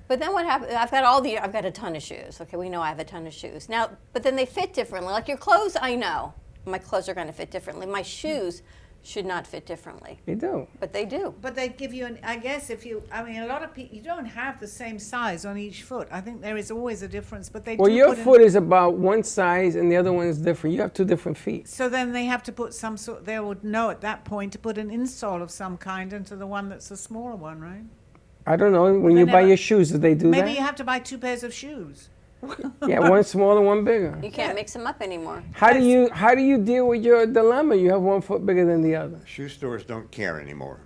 But then what happens? I've got a ton of shoes. Okay, we know I have a ton of shoes now. But then they fit differently. Like your clothes, I know my clothes are going to fit differently. My shoes should not fit differently, they do. but they do. But they give you I guess a lot of people, you don't have the same size on each foot. I think there is always a difference, but they Well, do your put in- foot is about one size, and the other one is different. You have two different feet. So then they have to put some sort, they would know at that point to put an insole of some kind into the one that's the smaller one, right? I don't know. When They you buy never- your shoes, do they do Maybe you that? have to buy 2 pairs of shoes. Yeah, one smaller, one bigger. You can't mix them up anymore. How do you deal with your dilemma? You have one foot bigger than the other. Shoe stores don't care anymore.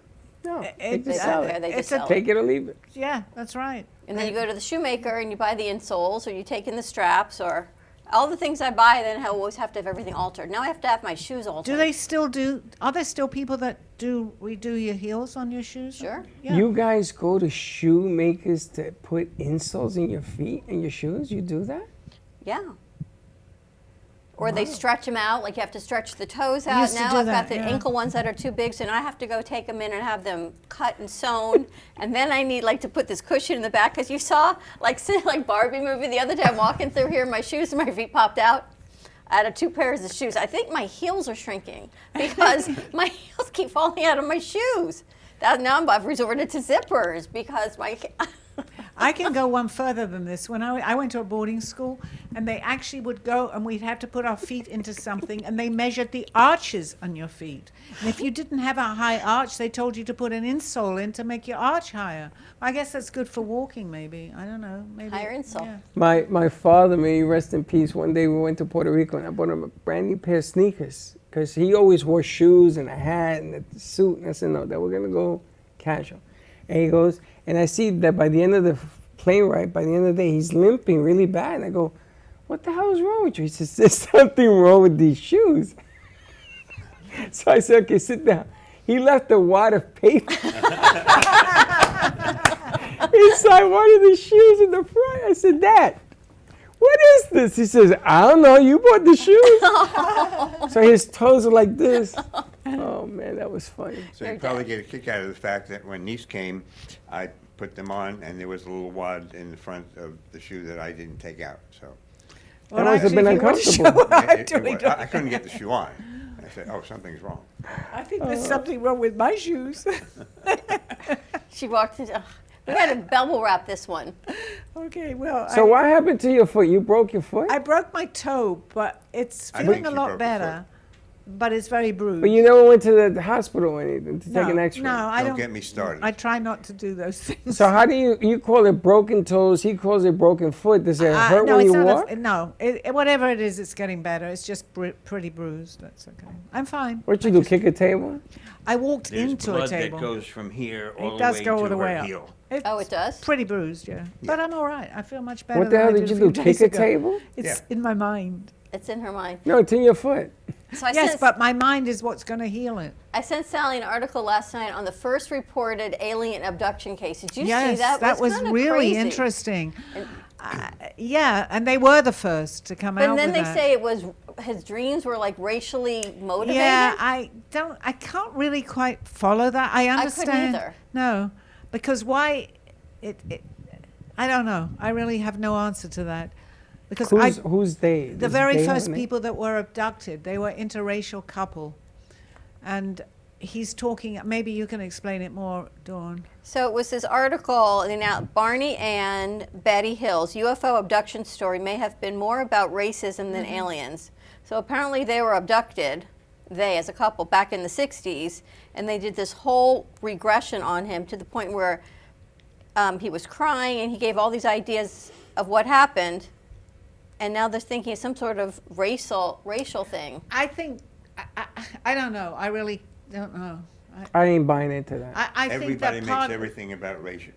No, they It's- just sell They it. just It's a sell it. Take it or leave it. Yeah, that's right. And then you go to the shoemaker and you buy the insoles, or you take in the straps, or all the things I buy. Then I always have to have everything altered. Now I have to have my shoes altered. Do they still are there still people that redo your heels on your shoes? Sure. Yeah. You guys go to shoemakers to put insoles in your feet and your shoes? You do that? Yeah. Or they stretch them out, like you have to stretch the toes out. used to Now do I've that, got the yeah. ankle ones that are too big, so now I have to go take them in and have them cut and sewn. And then I need to put this cushion in the back, because you saw like Barbie movie the other day. I'm walking through here, my shoes and my feet popped out. I had 2 pairs of shoes. I think my heels are shrinking because my heels keep falling out of my shoes. Now I've resorted to zippers because my. I can go one further than this. When I went to a boarding school, and they actually would go, and we'd have to put our feet into something, and they measured the arches on your feet. And if you didn't have a high arch, they told you to put an insole in to make your arch higher. I guess that's good for walking, maybe. I don't know. Maybe Higher insole. Yeah. My father, may he rest in peace, one day we went to Puerto Rico, and I bought him a brand new pair of sneakers, because he always wore shoes and a hat and a suit, and I said, no, that we're going to go casual. And he goes, and I see that by the end of the plane ride, by the end of the day, he's limping really bad. And I go, what the hell is wrong with you? He says, there's something wrong with these shoes. So I said, okay, sit down. He left a wad of paper inside one of the shoes in the front. I said, Dad, what is this? He says, I don't know, you bought the shoes. So his toes are like this. Oh man, that was funny. So you probably get a kick out of the fact that when niece came, I put them on, and there was a little wad in the front of the shoe that I didn't take out. So That must have been uncomfortable. I couldn't get the shoe on. I said, "Oh, something's wrong." I think there's something wrong with my shoes. She walked into. We got to bubble wrap this one. Okay, well. So what happened to your foot? You broke your foot? I broke my toe, but it's I feeling think a she lot broke her better. but it's very bruised. But you never went to the hospital or anything to take an X-ray? No, I don't get me started. I try not to do those things. So how do you call it broken toes? He calls it broken foot. Does it hurt no, when it's you not walk? no, whatever it is, it's getting better. It's just pretty bruised. That's okay. I'm fine. What you do? Kick a table? I walked There's into blood a table. that goes from here all It the does way go all to the way her up. heel. Oh, it does? Pretty bruised, yeah. But I'm all right. I feel much better. What the than hell I did you a few do? days Kick a ago. table? It's in my mind. It's in her mind. No, it's in your foot. So I Yes, sent, but my mind is what's going to heal it. I sent Sally an article last night on the first reported alien abduction case. Did you Yes, see that? that was kinda really crazy. interesting. Yeah, and they were the first to come But out then with they that. say it was his dreams were like racially motivated. Yeah, I can't really quite follow that. I understand. couldn't either. No, because why? I don't know. I really have no answer to that. Because Who's they? the Does very they have first a name? people that were abducted, they were interracial couple, and he's talking. Maybe you can explain it more, Dawn. So it was this article in Barney and Betty Hill's UFO abduction story may have been more about racism than aliens. So apparently they were abducted, they as a couple, back in the 60s, and they did this whole regression on him to the point where he was crying and he gave all these ideas of what happened, and now they're thinking of some sort of racial thing. I think, I don't know. I really don't know. I ain't buying into that. I think Everybody that makes part, everything about racial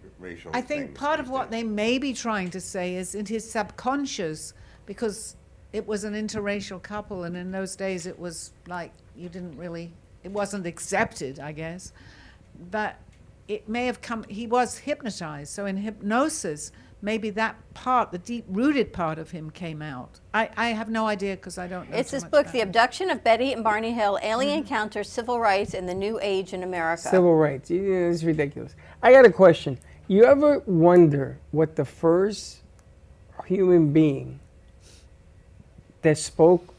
I think things part of these what days. they may be trying to say is in his subconscious, because it was an interracial couple, and in those days it was like you didn't really, it wasn't accepted, I guess. But it may have come, he was hypnotized. So in hypnosis, maybe that part, the deep-rooted part of him came out. I have no idea because I don't know. It's so this much book, about The it. Abduction of Betty and Barney Hill, Alien Encounters, Civil Rights, and the New Age in America. Civil rights. Yeah, it's ridiculous. I got a question. You ever wonder what the first human being that spoke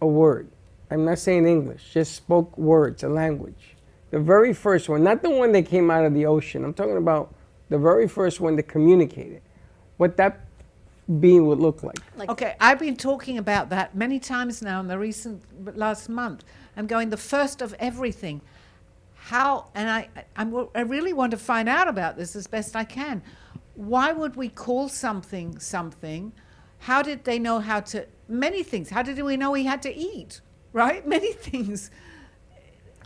a word, I'm not saying English, just spoke words, a language, the very first one, not the one that came out of the ocean, I'm talking about the very first one that communicated, what that being would look like? Okay, I've been talking about that many times now in the last month. I'm going the first of everything. How, and I really want to find out about this as best I can. Why would we call something something? How did they know how to, many things. How did we know he had to eat, right? Many things.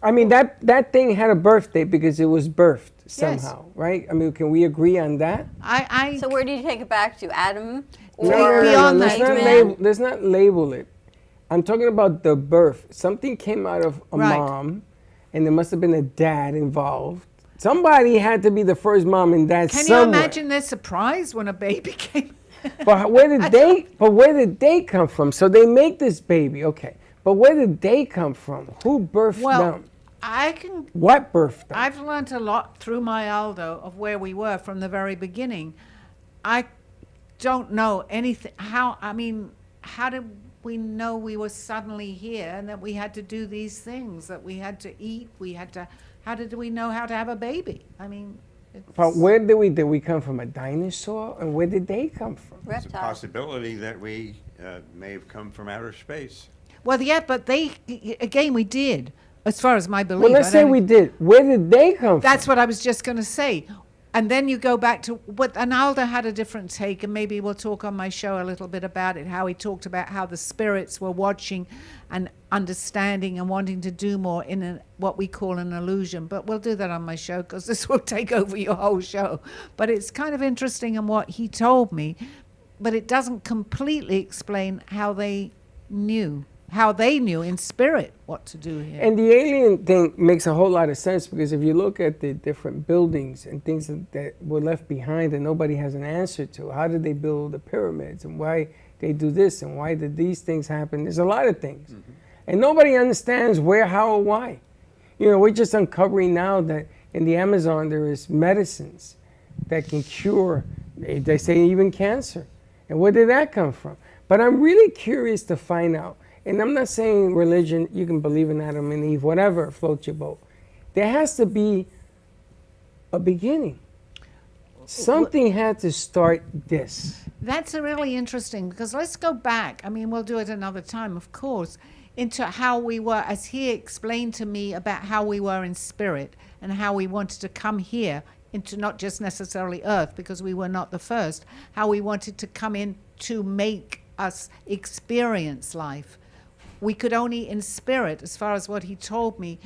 I mean, that thing had a birthday because it was birthed somehow, right? I mean, can we agree on that? So where do you take it back to? Adam? No, let's caveman? let's not label it. I'm talking about the birth. Something came out of a Right. mom, and there must have been a dad involved. Somebody had to be the first mom and dad Can somewhere. you imagine their surprise when a baby came? But where did they come from? So they make this baby, okay. But where did they come from? Who birthed them? I can. What birthed them? I've learned a lot through my Aldo of where we were from the very beginning. I don't know anything. How did we know we were suddenly here and that we had to do these things, that we had to eat, how did we know how to have a baby? I mean, But where did we come from? A dinosaur? And where did they come from? It's a possibility that we may have come from outer space. well, yeah, but we did, as far as my belief. Well, let's I say don't- we did. Where did they come from? That's what I was just going to say. And then you go back to what Analda had a different take, and maybe we'll talk on my show a little bit about it, how he talked about how the spirits were watching and understanding and wanting to do more in what we call an illusion. But we'll do that on my show because this will take over your whole show. But it's kind of interesting in what he told me, but it doesn't completely explain how they knew in spirit what to do here. And the alien thing makes a whole lot of sense because if you look at the different buildings and things that were left behind and nobody has an answer to, how did they build the pyramids and why they do this and why did these things happen? There's a lot of things. Mm-hmm. And nobody understands where, how, or why. You know, we're just uncovering now that in the Amazon there is medicines that can cure, they say even cancer. And where did that come from? But I'm really curious to find out. And I'm not saying religion, you can believe in Adam and Eve, whatever floats your boat. There has to be a beginning. Something had to start this. That's a really interesting, because let's go back. I mean, we'll do it another time, of course. into how we were, as he explained to me about how we were in spirit and how we wanted to come here into not just necessarily earth, because we were not the first, how we wanted to come in to make us experience life. We could only in spirit, as far as what he told me,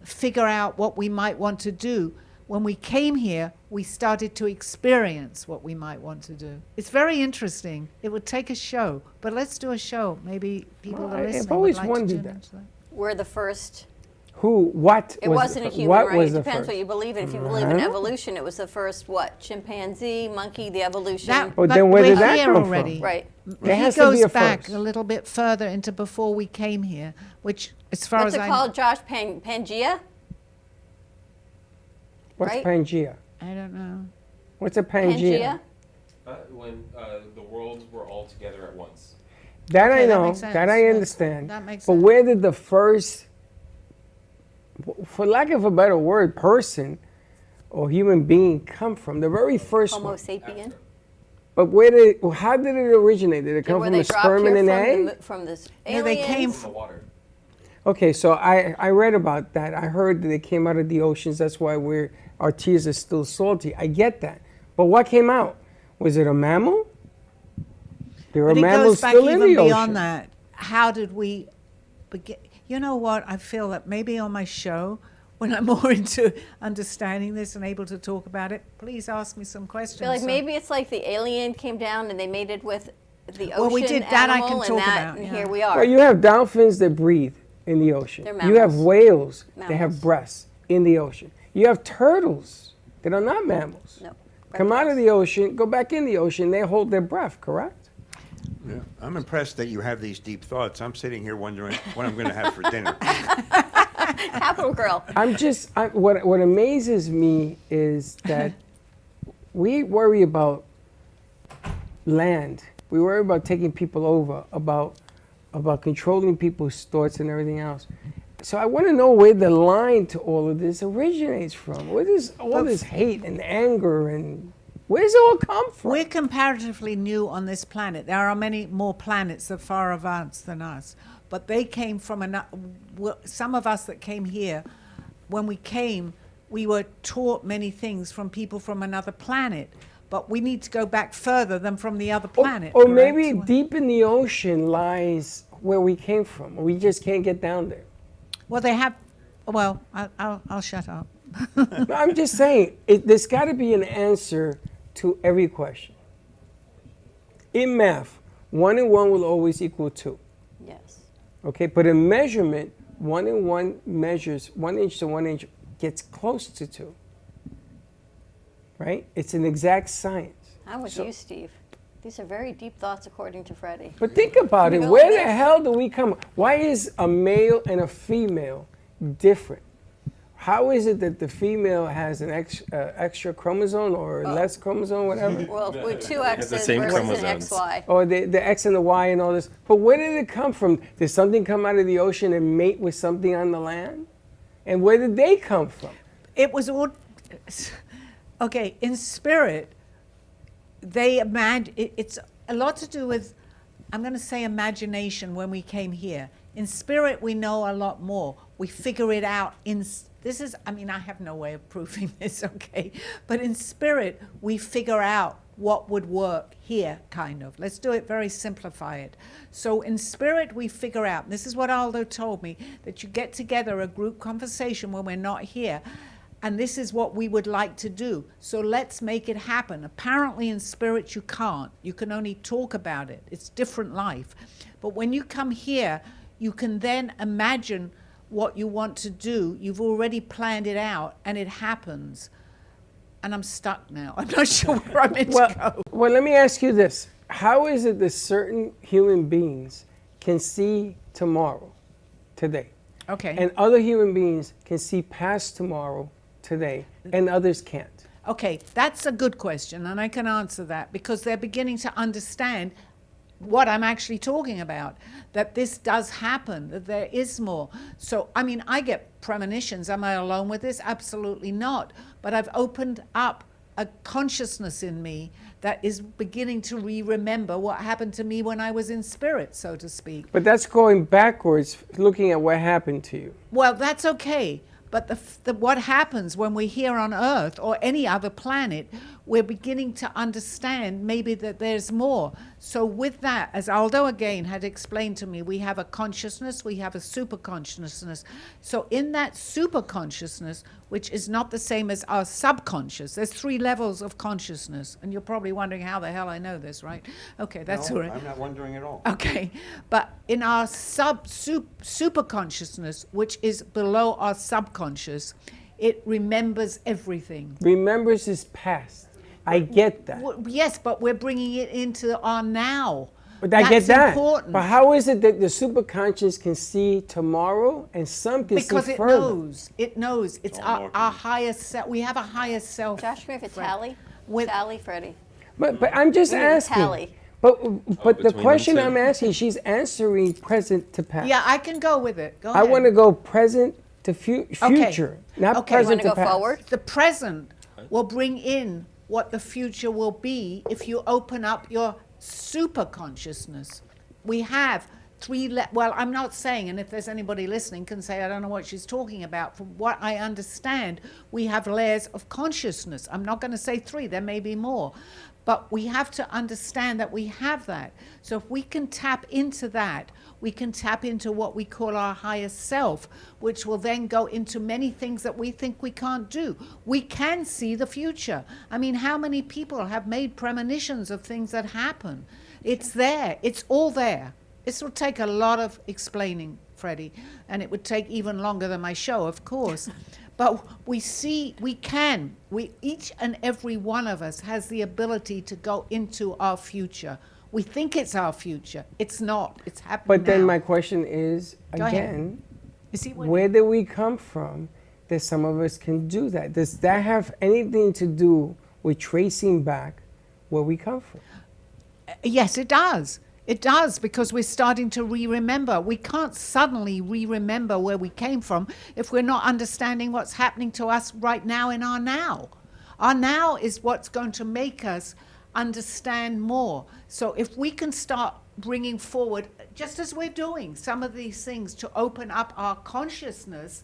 figure out what we might want to do. When we came here, we started to experience what we might want to do. It's very interesting. It would take a show, but let's do a show. Maybe people that are listening I've always would like wondered to tune that. into that. We're the first. It wasn't a human, what right? Was It the depends first? what you believe in. If you believe in evolution, it was the first, what? Chimpanzee, monkey, the evolution. But then where we're did that here come already. from? Right. There He has to be goes a back first. a little bit further into before we came here, which, as far What's as it I called, Josh? Pangea? What's right? Pangea? I don't know. What's a Pangea? When the worlds were all together at once. That Okay, I that know. makes sense. That I Yes, understand. that makes but sense. where did the first, for lack of a better word, person or human being come from? The very first Homo one. sapien? But how did it originate? Did it come Were from they a dropped sperm here and an egg? from this No, they came From the water. Okay, so I read about that. I heard that they came out of the oceans. That's why our tears are still salty. I get that. But what came out? Was it a mammal? There are But it mammals goes back still in even the beyond ocean. that. How did we begin? You know what? I feel that maybe on my show, when I'm more into understanding this and able to talk about it, please ask me some I questions. feel like So- maybe it's like the alien came down and they made it with the ocean Well, we did that, I animal can and talk that, about, and yeah. here we are. Well, you have dolphins that breathe in the ocean. They're You have mammals. whales that Mammals. have breasts in the ocean. You have turtles that are not mammals. No. Come out of the ocean, go back in the ocean, they hold their breath, correct? Yeah. I'm impressed that you have these deep thoughts. I'm sitting here wondering what I'm going to have for dinner. Capital Grill. What amazes me is that we worry about land. We worry about taking people over, about controlling people's thoughts and everything else. So I want to know where the line to all of this originates from. Where does all this hate and anger and where does it all come from? We're comparatively new on this planet. There are many more planets that are far advanced than us, but they came from some of us that came here. When we came, we were taught many things from people from another planet, but we need to go back further than from the other planet. Or correct? maybe deep in the ocean lies where we came from. We just can't get down there. Well, they have. Well, I'll shut up. No, I'm just saying, there's got to be an answer to every question. In math, 1 and 1 will always equal 2. Yes. Okay, but in measurement, 1 and 1 measures 1 inch to 1 inch gets close to 2. Right? It's an exact science. I'm with you, Steve. These are very deep thoughts, according to Freddie. But think about it. Really Where the is. hell do we come? Why is a male and a female different? How is it that the female has an extra chromosome or less chromosome, whatever? Well, with two has the X's same versus an chromosomes. XY. Or the X and the Y and all this. But where did it come from? Did something come out of the ocean and mate with something on the land? And where did they come from? It was all okay in spirit. They imagine it's a lot to do with, I'm going to say, imagination. When we came here in spirit, we know a lot more. We figure it out this is, I mean, I have no way of proving this, okay, but in spirit we figure out what would work here, kind of. Let's do it very simplify it. So in spirit we figure out, this is what Aldo told me, that you get together a group conversation when we're not here, and this is what we would like to do. So let's make it happen. Apparently in spirit you can't. You can only talk about it. It's different life. But when you come here, you can then imagine what you want to do. You've already planned it out and it happens. And I'm stuck now. I'm not sure where I'm meant to go. Well, let me ask you this. How is it that certain human beings can see tomorrow, today? Okay. And other human beings can see past tomorrow, today, and others can't? Okay, that's a good question, and I can answer that because they're beginning to understand what I'm actually talking about, that this does happen, that there is more. So, I mean, I get premonitions. Am I alone with this? Absolutely not. But I've opened up a consciousness in me that is beginning to remember what happened to me when I was in spirit, so to speak. But that's going backwards, looking at what happened to you. Well, that's okay. But what happens when we're here on Earth or any other planet, we're beginning to understand maybe that there's more. So with that, as Aldo again had explained to me, we have a consciousness, we have a super consciousness. So in that super consciousness, which is not the same as our subconscious, there's 3 levels of consciousness. And you're probably wondering how the hell I know this, right? Okay, that's all right. I'm not wondering at all. Okay, but in our super consciousness, which is below our subconscious, it remembers everything. Remembers his past. I get that. Yes, but we're bringing it into our now. But I get that. Important. But how is it that the superconscious can see tomorrow and some can see further? Because it knows. It knows. It's our higher self. We have a higher self. Josh, can we have a tally? Tally, Freddie. But I'm just asking. Tally. But the between question them two. I'm asking, she's answering present to past. Yeah, I can go with it. Go I ahead. want to go present to future, not Okay. present You to wanna go past. forward? The present will bring in what the future will be if you open up your super consciousness. We have 3 well, I'm not saying, and if there's anybody listening can say, I don't know what she's talking about. From what I understand, we have layers of consciousness. I'm not going to say 3, there may be more. But we have to understand that we have that. So if we can tap into that, we can tap into what we call our higher self, which will then go into many things that we think we can't do. We can see the future. I mean, how many people have made premonitions of things that happen? It's there. It's all there. This will take a lot of explaining, Freddie, and it would take even longer than my show, of course. But we see, each and every one of us has the ability to go into our future. We think it's our future. It's not. It's happening But then now. my question is, Go ahead. again, You see what- where did we come from that some of us can do that? Does that have anything to do with tracing back where we come from? Yes, it does. It does, because we're starting to remember. We can't suddenly remember where we came from if we're not understanding what's happening to us right now in our now. Our now is what's going to make us understand more. So if we can start bringing forward, just as we're doing some of these things to open up our consciousness,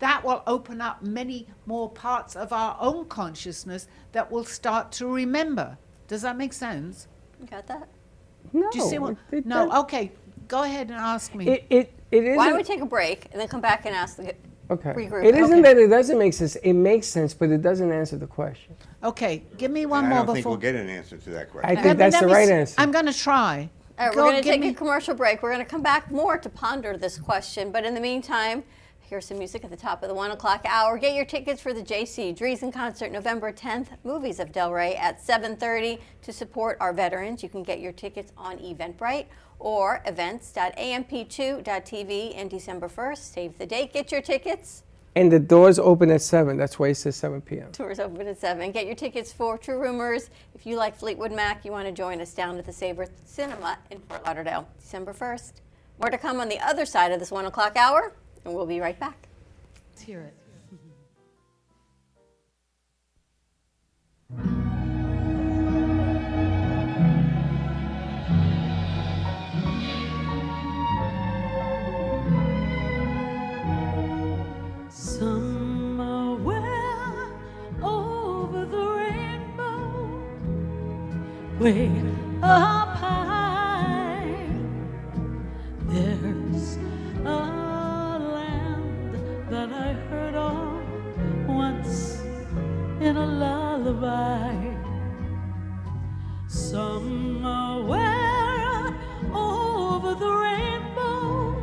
that will open up many more parts of our own consciousness that will start to remember. Does that make sense? You got that? No. Do you see what? it No. does- Okay. Go ahead and ask me. It isn't. Why don't we take a break and then come back and ask the Okay. regroup? It isn't that it doesn't make sense. It makes sense, but it doesn't answer the question. Okay. Give me one And I more don't think before. we'll get an answer to that question. I think that's the right answer. I'm going to try. All right, Go we're going to give take me- a commercial break. We're going to come back more to ponder this question. But in the meantime, here's some music at the top of the 1 o'clock hour. Get your tickets for the J.C. Dreesen concert November 10th, Movies of Delray at 7:30 to support our veterans. You can get your tickets on Eventbrite or events.amp2.tv. And December 1st, save the date. Get your tickets. And the doors open at 7. That's why it says 7 p.m. Tours open at 7. Get your tickets for True Rumors. If you like Fleetwood Mac, you want to join us down at the Sabre Cinema in Fort Lauderdale, December 1st. More to come on the other side of this 1 o'clock hour, and we'll be right back. Let's hear it. Somewhere over the rainbow, way up high, there's a land that I heard of once in a lullaby. Somewhere over the rainbow,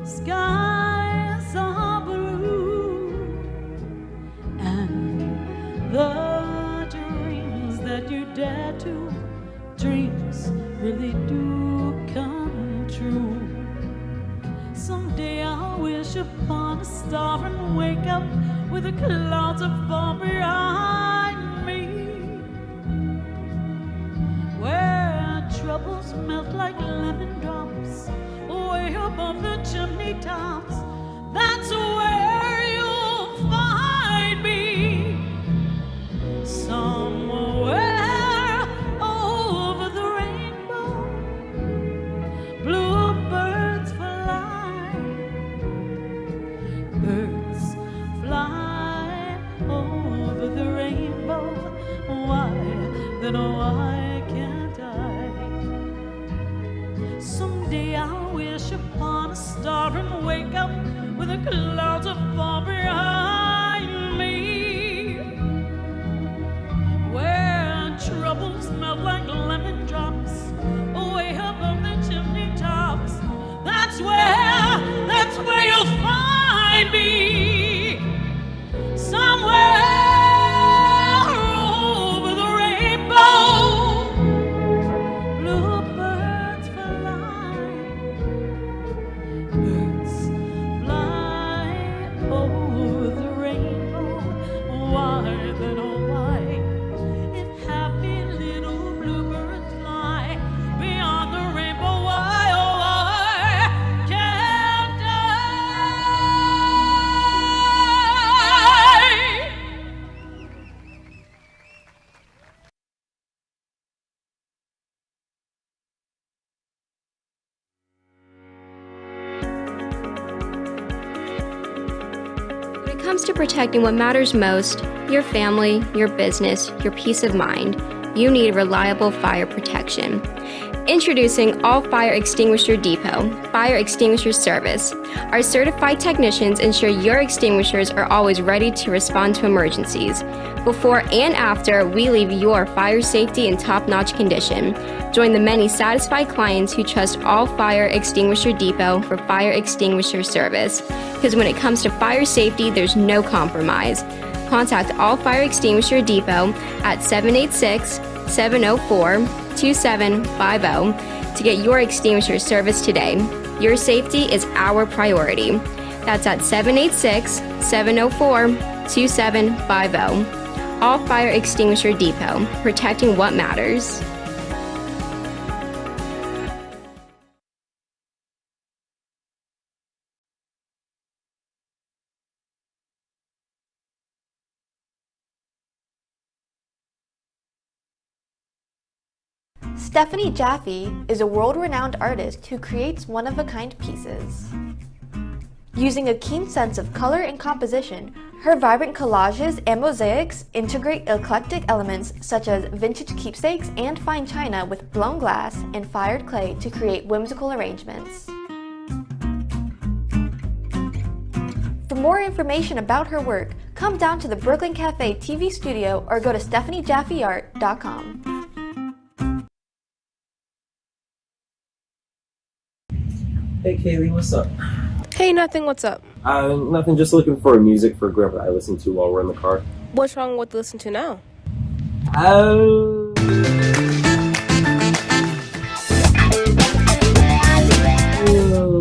skies are blue, and the dreams that you dare to, dreams really do come true. Someday I'll wish upon a star and wake up with the clouds of fall behind me, where troubles melt like lemon drops way above the chimney tops. That's where you'll find me. wake up with the clouds are far behind me, where troubles melt like lemon drops way above the chimney tops. That's where you'll find me, somewhere over the rainbow. Bluebirds fly, birds fly over the rainbow. Why then, oh why, if happy little bluebirds fly beyond the rainbow, why, oh why can't I? When it comes to protecting what matters most, your family, your business, your peace of mind, you need reliable fire protection. Introducing All Fire Extinguisher Depot, Fire Extinguisher Service. Our certified technicians ensure your extinguishers are always ready to respond to emergencies. Before and after, we leave your fire safety in top-notch condition. Join the many satisfied clients who trust All Fire Extinguisher Depot for fire extinguisher service. Because when it comes to fire safety, there's no compromise. Contact All Fire Extinguisher Depot at 786-704-2750 to get your extinguisher service today. Your safety is our priority. That's at 786-704-2750. All Fire Extinguisher Depot, protecting what matters. Stephanie Jaffe is a world-renowned artist who creates one-of-a-kind pieces. Using a keen sense of color and composition, her vibrant collages and mosaics integrate eclectic elements such as vintage keepsakes and fine china with blown glass and fired clay to create whimsical arrangements. For more information about her work, come down to the Brooklyn Cafe TV studio or go to stephaniejaffeart.com. Hey Kaylee, what's up? Hey, nothing, what's up? Nothing, just looking for music for Grandpa I listen to while we're in the car. What's wrong with listen to now?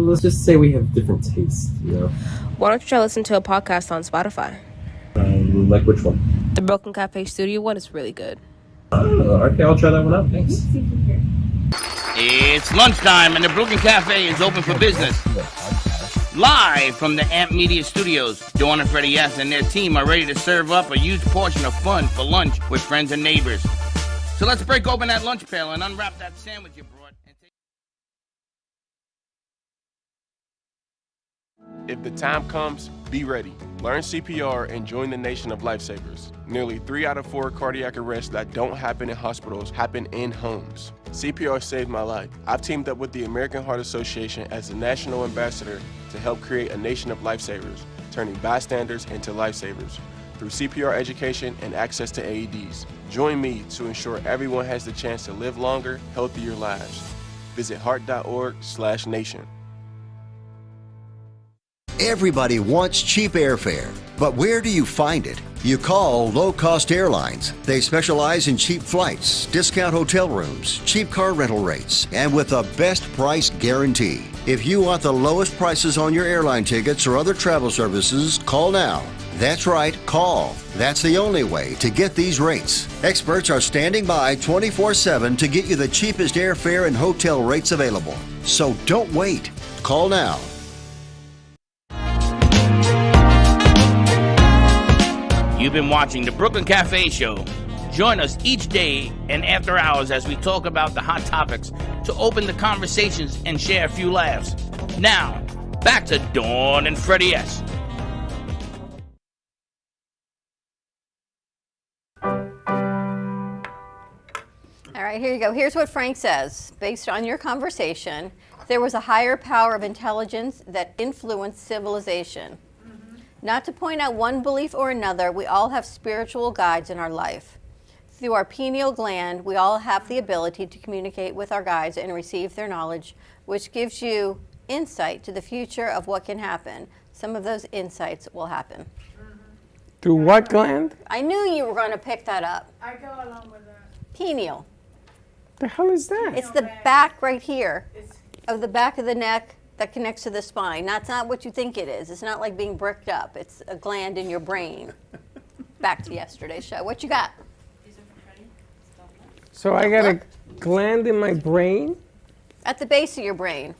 Let's just say we have different tastes, you know? Why don't you try listen to a podcast on Spotify? Like which one? The Broken Cafe Studio one is really good. Okay, I'll try that one out, thanks. It's lunchtime and the Brooklyn Cafe is open for business. Live from the Amp Media Studios, Dawn and Freddie S. and their team are ready to serve up a huge portion of fun for lunch with friends and neighbors. So let's break open that lunch pail and unwrap that sandwich you brought. If the time comes, be ready. Learn CPR and join the nation of lifesavers. Nearly 3 out of 4 cardiac arrests that don't happen in hospitals happen in homes. CPR saved my life. I've teamed up with the American Heart Association as the national ambassador to help create a nation of lifesavers, turning bystanders into lifesavers through CPR education and access to AEDs. Join me to ensure everyone has the chance to live longer, healthier lives. Visit heart.org/nation. Everybody wants cheap airfare, but where do you find it? You call Low Cost Airlines. They specialize in cheap flights, discount hotel rooms, cheap car rental rates, and with a best price guarantee. If you want the lowest prices on your airline tickets or other travel services, call now. That's right, call. That's the only way to get these rates. Experts are standing by 24/7 to get you the cheapest airfare and hotel rates available. So don't wait. Call now. You've been watching the Brooklyn Cafe Show. Join us each day and after hours as we talk about the hot topics to open the conversations and share a few laughs. Now, back to Dawn and Freddie S. All right, here you go. Here's what Frank says. Based on your conversation, There was a higher power of intelligence that influenced civilization. Not to point out one belief or another, we all have spiritual guides in our life. Through our pineal gland, we all have the ability to communicate with our guides and receive their knowledge, which gives you insight to the future of what can happen. Some of those insights will happen. Through what gland? I knew you were going to pick that up. I go along with that. Pineal. The hell is that? It's the back right here of the back of the neck that connects to the spine. That's not what you think it is. It's not like being bricked up. It's a gland in your brain. Back to yesterday's show. What you got? So I got a gland in my brain? At the base of your brain.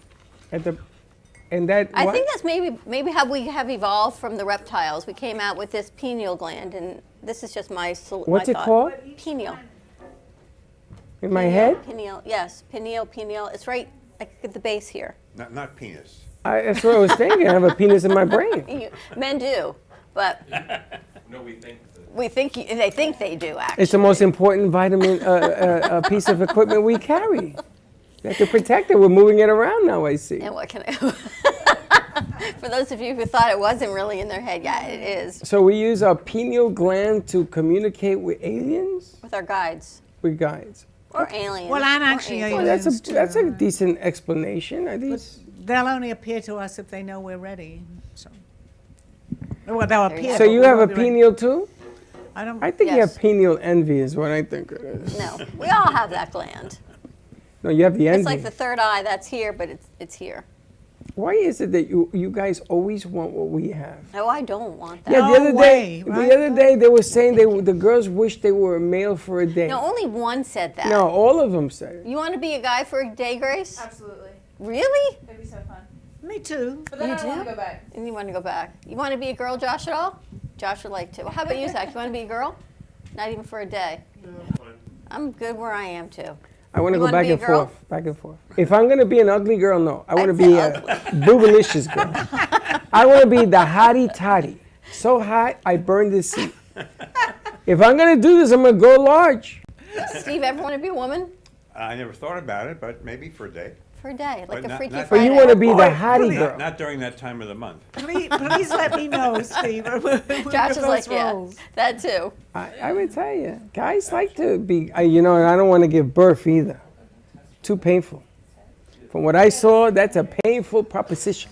And that I what? think that's maybe how we have evolved from the reptiles. We came out with this pineal gland, and this is just my What's it thought. called? Pineal. In my head? Pineal, yes. Pineal. It's right at the base here. Not penis. That's what I was thinking. I have a penis in my brain. Men do, but No, we think. they think they do, actually. It's the most important vitamin piece of equipment we carry. You have to protect it. We're moving it around now, I see. And what can I... For those of you who thought it wasn't really in their head, yeah, it is. So we use our pineal gland to communicate with aliens? With our guides. With guides. Or aliens. Well, and or actually angels. aliens. That's a decent explanation. Are these? They'll only appear to us if they know we're ready. So, well, they'll appear. So but you we have a won't be ready. pineal too? I think you Yes. have pineal envy is what I think it is. No, we all have that gland. No, you have the envy. It's like the third eye that's here, but it's here. Why is it that you guys always want what we have? No, I don't want that. Yeah, the other day they were saying the girls wish they were a male for a day. No, only one said that. No, all of them said it. You want to be a guy for a day, Grace? Absolutely. Really? It'd be so fun. Me too. But then You I want do? to go back. And you want to go back. You want to be a girl, Josh, at all? Josh would like to. Well, how about you, Zach? You want to be a girl? Not even for a day. I'm good where I am too. I want to You go wanna back be a and girl? forth, back and forth. If I'm going to be an ugly girl, no. I want to be a boobalicious girl. I want to be the hottie toddy. So hot, I burn the seat. If I'm going to do this, I'm going to go large. Steve, ever want to be a woman? I never thought about it, but maybe for a day. For a day, like But a not- Freaky not- Friday. But you want to be the hottie girl. Not during that time of the month. Please let me know, Steve. Josh is like, yeah, that too. I would tell you, guys like to be, and I don't want to give birth either. Too painful. From what I saw, that's a painful proposition.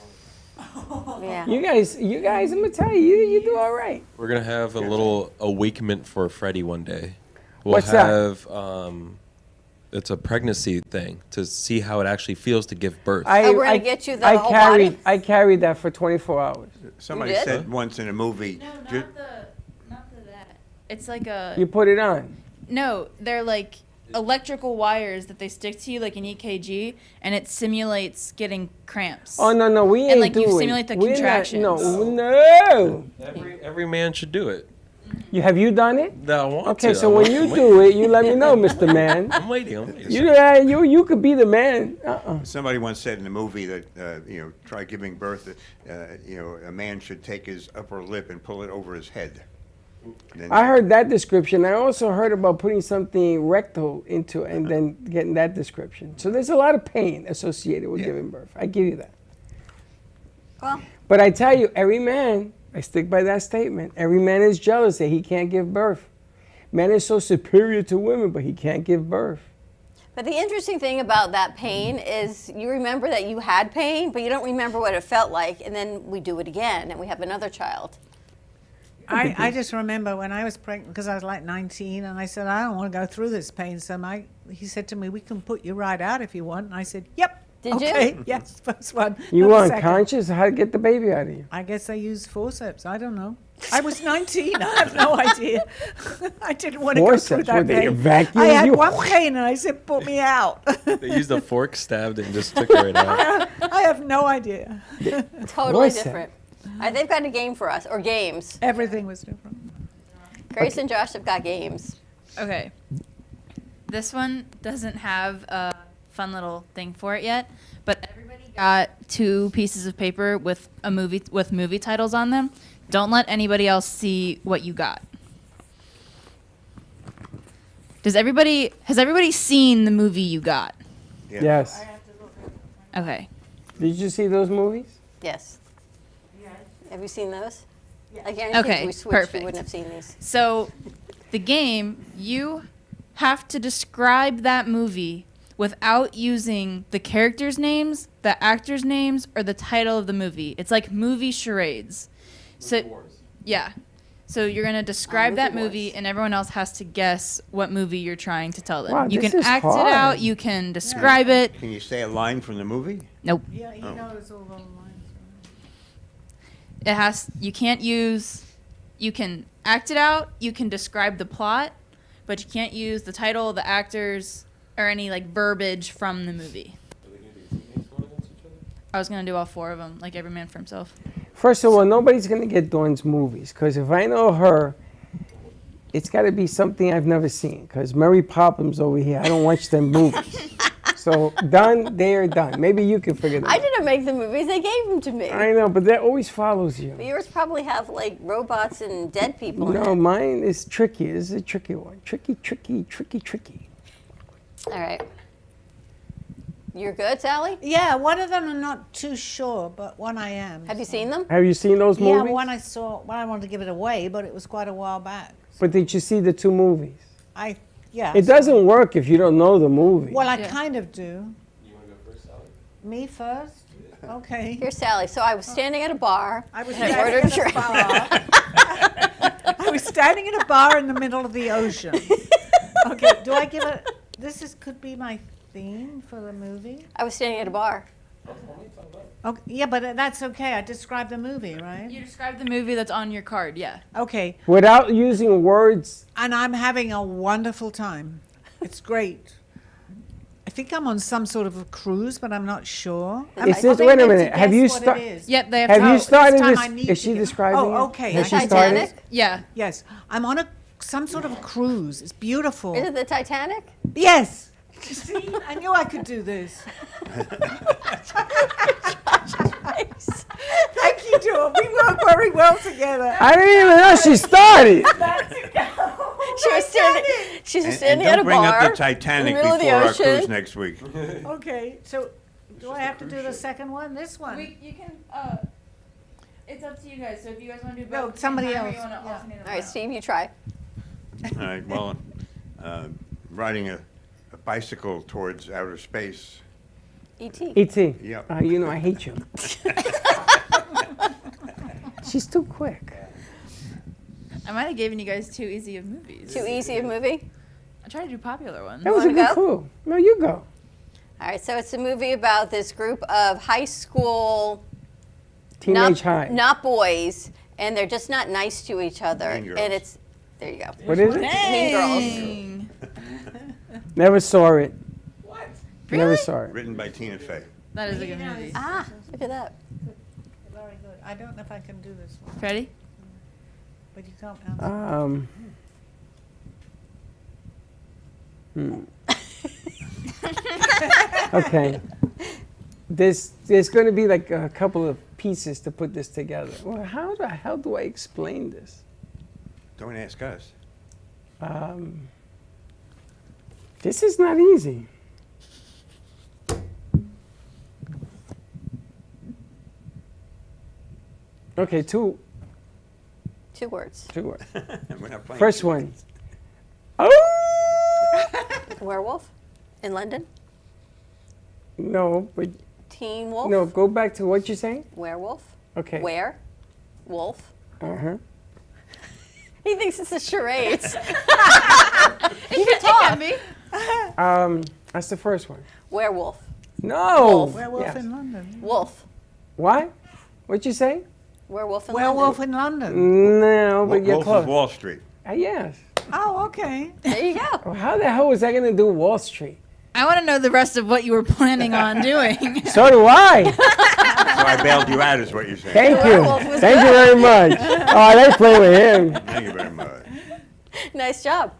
Yeah. You guys, I'm gonna tell you, you do all right. We're gonna have a little awakenment for Freddie one day. We'll What's that? have it's a pregnancy thing to see how it actually feels to give birth. we're gonna get you the whole body? I carried that for 24 hours. Somebody did? said once in a movie. ju- Not the that. It's like a. You put it on. No, they're like electrical wires that they stick to you like an EKG, and it simulates getting cramps. Oh no, we ain't And like doing. you simulate the we're not- contractions. No. Every man should do it. Have you done it? No, I want Okay, to. so when you do it, you let me know, Mr. Man. I'm waiting. You could be the man. Somebody once said in a movie that try giving birth. A man should take his upper lip and pull it over his head. Then- I heard that description. I also heard about putting something rectal into and then getting that description. So there's a lot of pain associated with giving birth. I give you that. Well, But I tell you, every man, I stick by that statement, every man is jealous that he can't give birth. Man is so superior to women, but he can't give birth. but the interesting thing about that pain is you remember that you had pain, but you don't remember what it felt like, and then we do it again, and we have another child. I just remember when I was pregnant, because I was like 19, and I said, I don't want to go through this pain. So he said to me, we can put you right out if you want. And I said, yep. Did you? Okay, yes, first one. You not the were second. unconscious? How to get the baby out of you? I guess they used forceps. I don't know. I was 19. I have no idea. I didn't want to go through Forceps? that Were they pain. vacuum I had you? one pain, and I said, put me out. They used a fork, stabbed it, and just took it right out. I have no idea. Totally Forceps. different. They've got a game for us, or games. Everything was different. Grace and Josh have got games. Okay. This one doesn't have a fun little thing for it yet, but everybody got 2 pieces of paper with movie titles on them. Don't let anybody else see what you got. Has everybody seen the movie you got? Yes. Okay. Did you see those movies? Yes. Have you seen those? I guarantee Okay, if we switched, perfect. you wouldn't have seen these. So, the game, you have to describe that movie without using the characters' names, the actors' names, or the title of the movie. It's like movie charades. So, yeah. So you're going to describe that movie, and everyone else has to guess what movie you're trying to tell them. Wow, you this can is act hard. it out, you can describe it. Can you say a line from the movie? Nope. Yeah, he Oh. knows all the lines. It has, you can't use, you can act it out, you can describe the plot, but you can't use the title, the actors, or any like verbiage from the movie. I was going to do all four of them, like every man for himself. First of all, nobody's going to get Dawn's movies, because if I know her, it's got to be something I've never seen, because Mary Poppins over here, I don't watch them movies. So done, they are done. Maybe you can figure them I out. didn't make the movies, they gave them to me. I know, but that always follows you. But yours probably have like robots and dead people in No, it. mine is tricky. This is a tricky one. Tricky, tricky, tricky, tricky. All right. You're good, Sally? Yeah, one of them I'm not too sure, but one I am. Have you seen them? Have you seen those Yeah, movies? one I saw. Well, I wanted to give it away, but it was quite a while back. But did you see the two movies? Yeah. It doesn't work if you don't know the movie. Well, I kind of do. You want to go first, Sally? Me first? Okay. Here's Sally. So I was standing at a bar. I was and I standing ordered a at a drink. bar. I was standing in a bar in the middle of the ocean. Okay, do I give it? Could be my theme for the movie. I was standing at a bar. Okay, yeah, but that's okay. I described the movie, right? You describe the movie that's on your card, yeah. Okay. Without using words. And I'm having a wonderful time. It's great. I think I'm on some sort of a cruise, but I'm not sure. Is this, wait a minute. Have you started? Yep, they have Have you started time this? I need Is to she get- describing Oh, it? okay. Has she Titanic? started? Yeah. Yes. I'm on some sort of a cruise. It's beautiful. Is it the Titanic? Yes. See, I knew I could do this. Thank you, Dawn. We work very well together. I didn't even know she started. She was standing. She was standing and at a don't bring bar up the Titanic in the middle of the before our ocean. cruise next week. Okay, so do I have to do the second one? This one? You can, it's up to you guys. So if you guys want to do both, No, at the same somebody time, or else. you want to alternate them All right, out. Steve, you try. All right, well, riding a bicycle towards outer space. E.T. E.T. Yep. You know I hate you. She's too quick. I might have given you guys too easy of movies. Too easy a movie? I tried to do popular ones. That was a Wanna good go? clue. No, you go. All right, so it's a movie about this group of high school Teenage high. not boys, and they're just not nice to each other. Mean Girls. And it's there you go. What is it? Mean Girls. Never saw it. What? Never saw it. Written by Tina Fey. That is a good movie. Ah, look at that. Very good. I don't know if I can do this one, Ready? but you can't answer. Okay. There's going to be like a couple of pieces to put this together. Well, how the hell do I explain this? Don't ask us. This is not easy. Okay, two words. words. We're not playing. First one. Oh! Werewolf in London. No, but Teen Wolf. no. Go back to what you're saying. Werewolf. Okay. Where? Wolf. Uh-huh. He thinks it's a charades. You can talk. That's the first one. Werewolf. No. Werewolf Yes. in London. Wolf. What? What'd you say? Werewolf in Werewolf London. in London. No, but you're Wolf close. of Wall Street. Yes. Oh, okay. There you go. Well, how the hell was I going to do Wall Street? I want to know the rest of what you were planning on doing. So do I. So I bailed you out, is what you're saying. Thank you. Werewolf was Thank you very much. Oh, they play with him. Thank you very much. Nice job.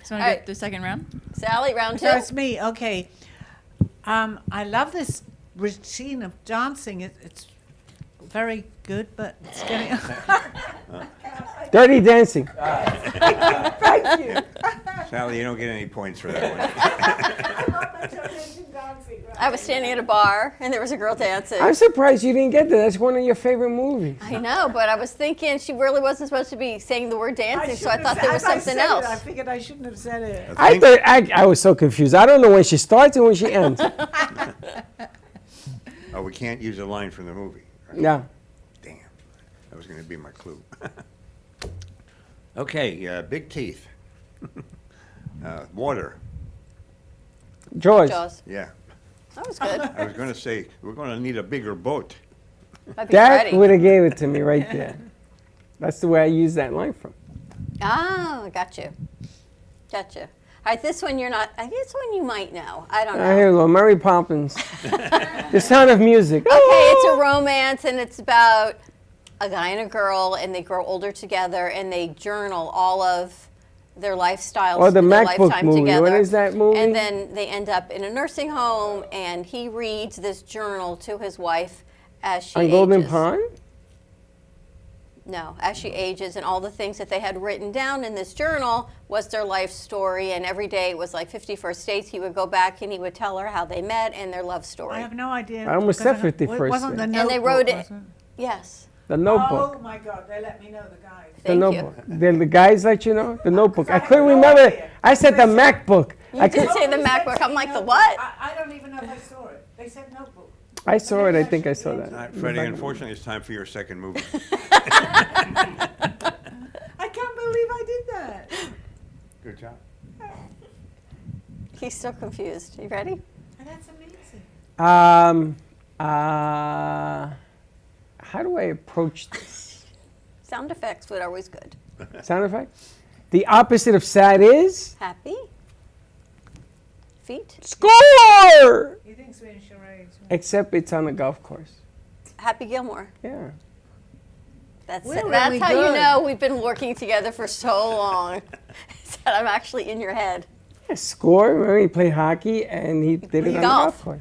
So All want to right. do the second round? Sally, round two. So it's me. Okay. I love this routine of dancing. It's very good, but it's getting. Dirty Dancing. Thank you. Sally, you don't get any points for that one. I love that you mentioned dancing, I was standing at a bar and there was a girl dancing. I'm surprised you didn't get that. That's one of your favorite movies. I know, but I was thinking she really wasn't supposed to be saying the word dancing, so I thought there was something else. I figured I shouldn't have said it. I was so confused. I don't know when she starts and when she ends. Oh, we can't use a line from the movie. Right? No. Damn. That was going to be my clue. Okay, big teeth. Water. Jaws. Yeah. That was good. I was going to say, we're going to need a bigger boat. That would have gave it to me right there. That's the way I use that line from. Oh, got you. All right, this one you're not, this one you might know. I don't know. Here we go, Mary Poppins. The Sound of Music. Okay, it's a romance, and it's about a guy and a girl, and they grow older together, and they journal all of their lifestyles Oh, the through their MacBook lifetime movie. together. What is that movie? And then they end up in a nursing home, and he reads this journal to his wife as she On ages. Golden Pond? No, as she ages, and all the things that they had written down in this journal was their life story, and every day it was like 51st dates. He would go back and he would tell her how they met and their love story. I have no idea. I almost said because 51st wasn't the Dates. And they Notebook, wrote it. was Yes. The Notebook. Oh my God! They let me know the guys. The Notebook. The guys let you know? The Notebook. I couldn't remember. I said the MacBook. You did say the MacBook. I'm like, the what? I don't even know if I saw it. They said Notebook. I saw it. I think I saw that. Freddie, unfortunately, it's time for your second movie. I can't believe I did that. Good job. He's still confused. You ready? And that's amazing. How do I approach this? Sound effects were always good. Sound effect? The opposite of sad is? Happy? Feet? Score! He thinks we're in charades. Except it's on a golf course. Happy Gilmore. Yeah. That's We're that's really how you good. know we've been working together for so long. That I'm actually in your head. Yeah, Score. Remember he played hockey and he did it on the golf course.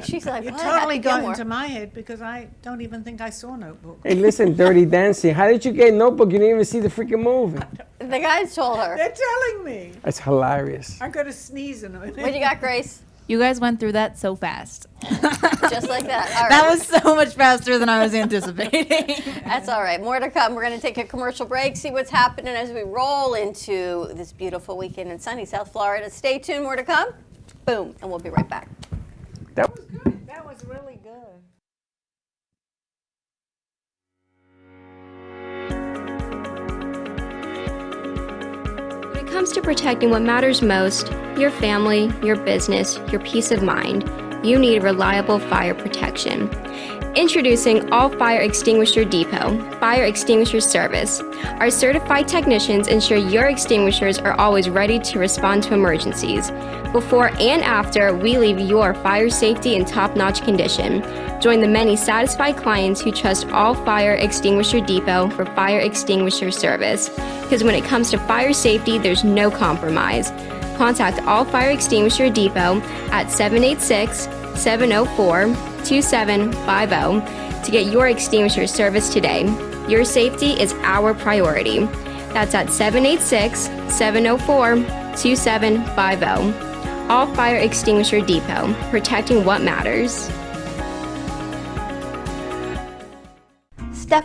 She's like, You what? totally Happy got Gilmore. into my head because I don't even think I saw Notebook. Hey, listen, Dirty Dancing. How did you get Notebook? You didn't even see the freaking movie. The guys told her. They're telling me. That's hilarious. I'm going to sneeze in a minute. What do you got, Grace? You guys went through that so fast. Just like that. All right. That was so much faster than I was anticipating. That's all right. More to come. We're going to take a commercial break, see what's happening as we roll into this beautiful weekend in sunny South Florida. Stay tuned. More to come. Boom. And we'll be right back. That was good. That was really good. When it comes to protecting what matters most, your family, your business, your peace of mind, you need reliable fire protection. Introducing All Fire Extinguisher Depot, Fire Extinguisher Service. Our certified technicians ensure your extinguishers are always ready to respond to emergencies. Before and after, we leave your fire safety in top-notch condition. Join the many satisfied clients who trust All Fire Extinguisher Depot for fire extinguisher service. Because when it comes to fire safety, there's no compromise. Contact All Fire Extinguisher Depot at 786-704-2750 to get your extinguisher service today. Your safety is our priority. That's at 786-704-2750. All Fire Extinguisher Depot, protecting what matters.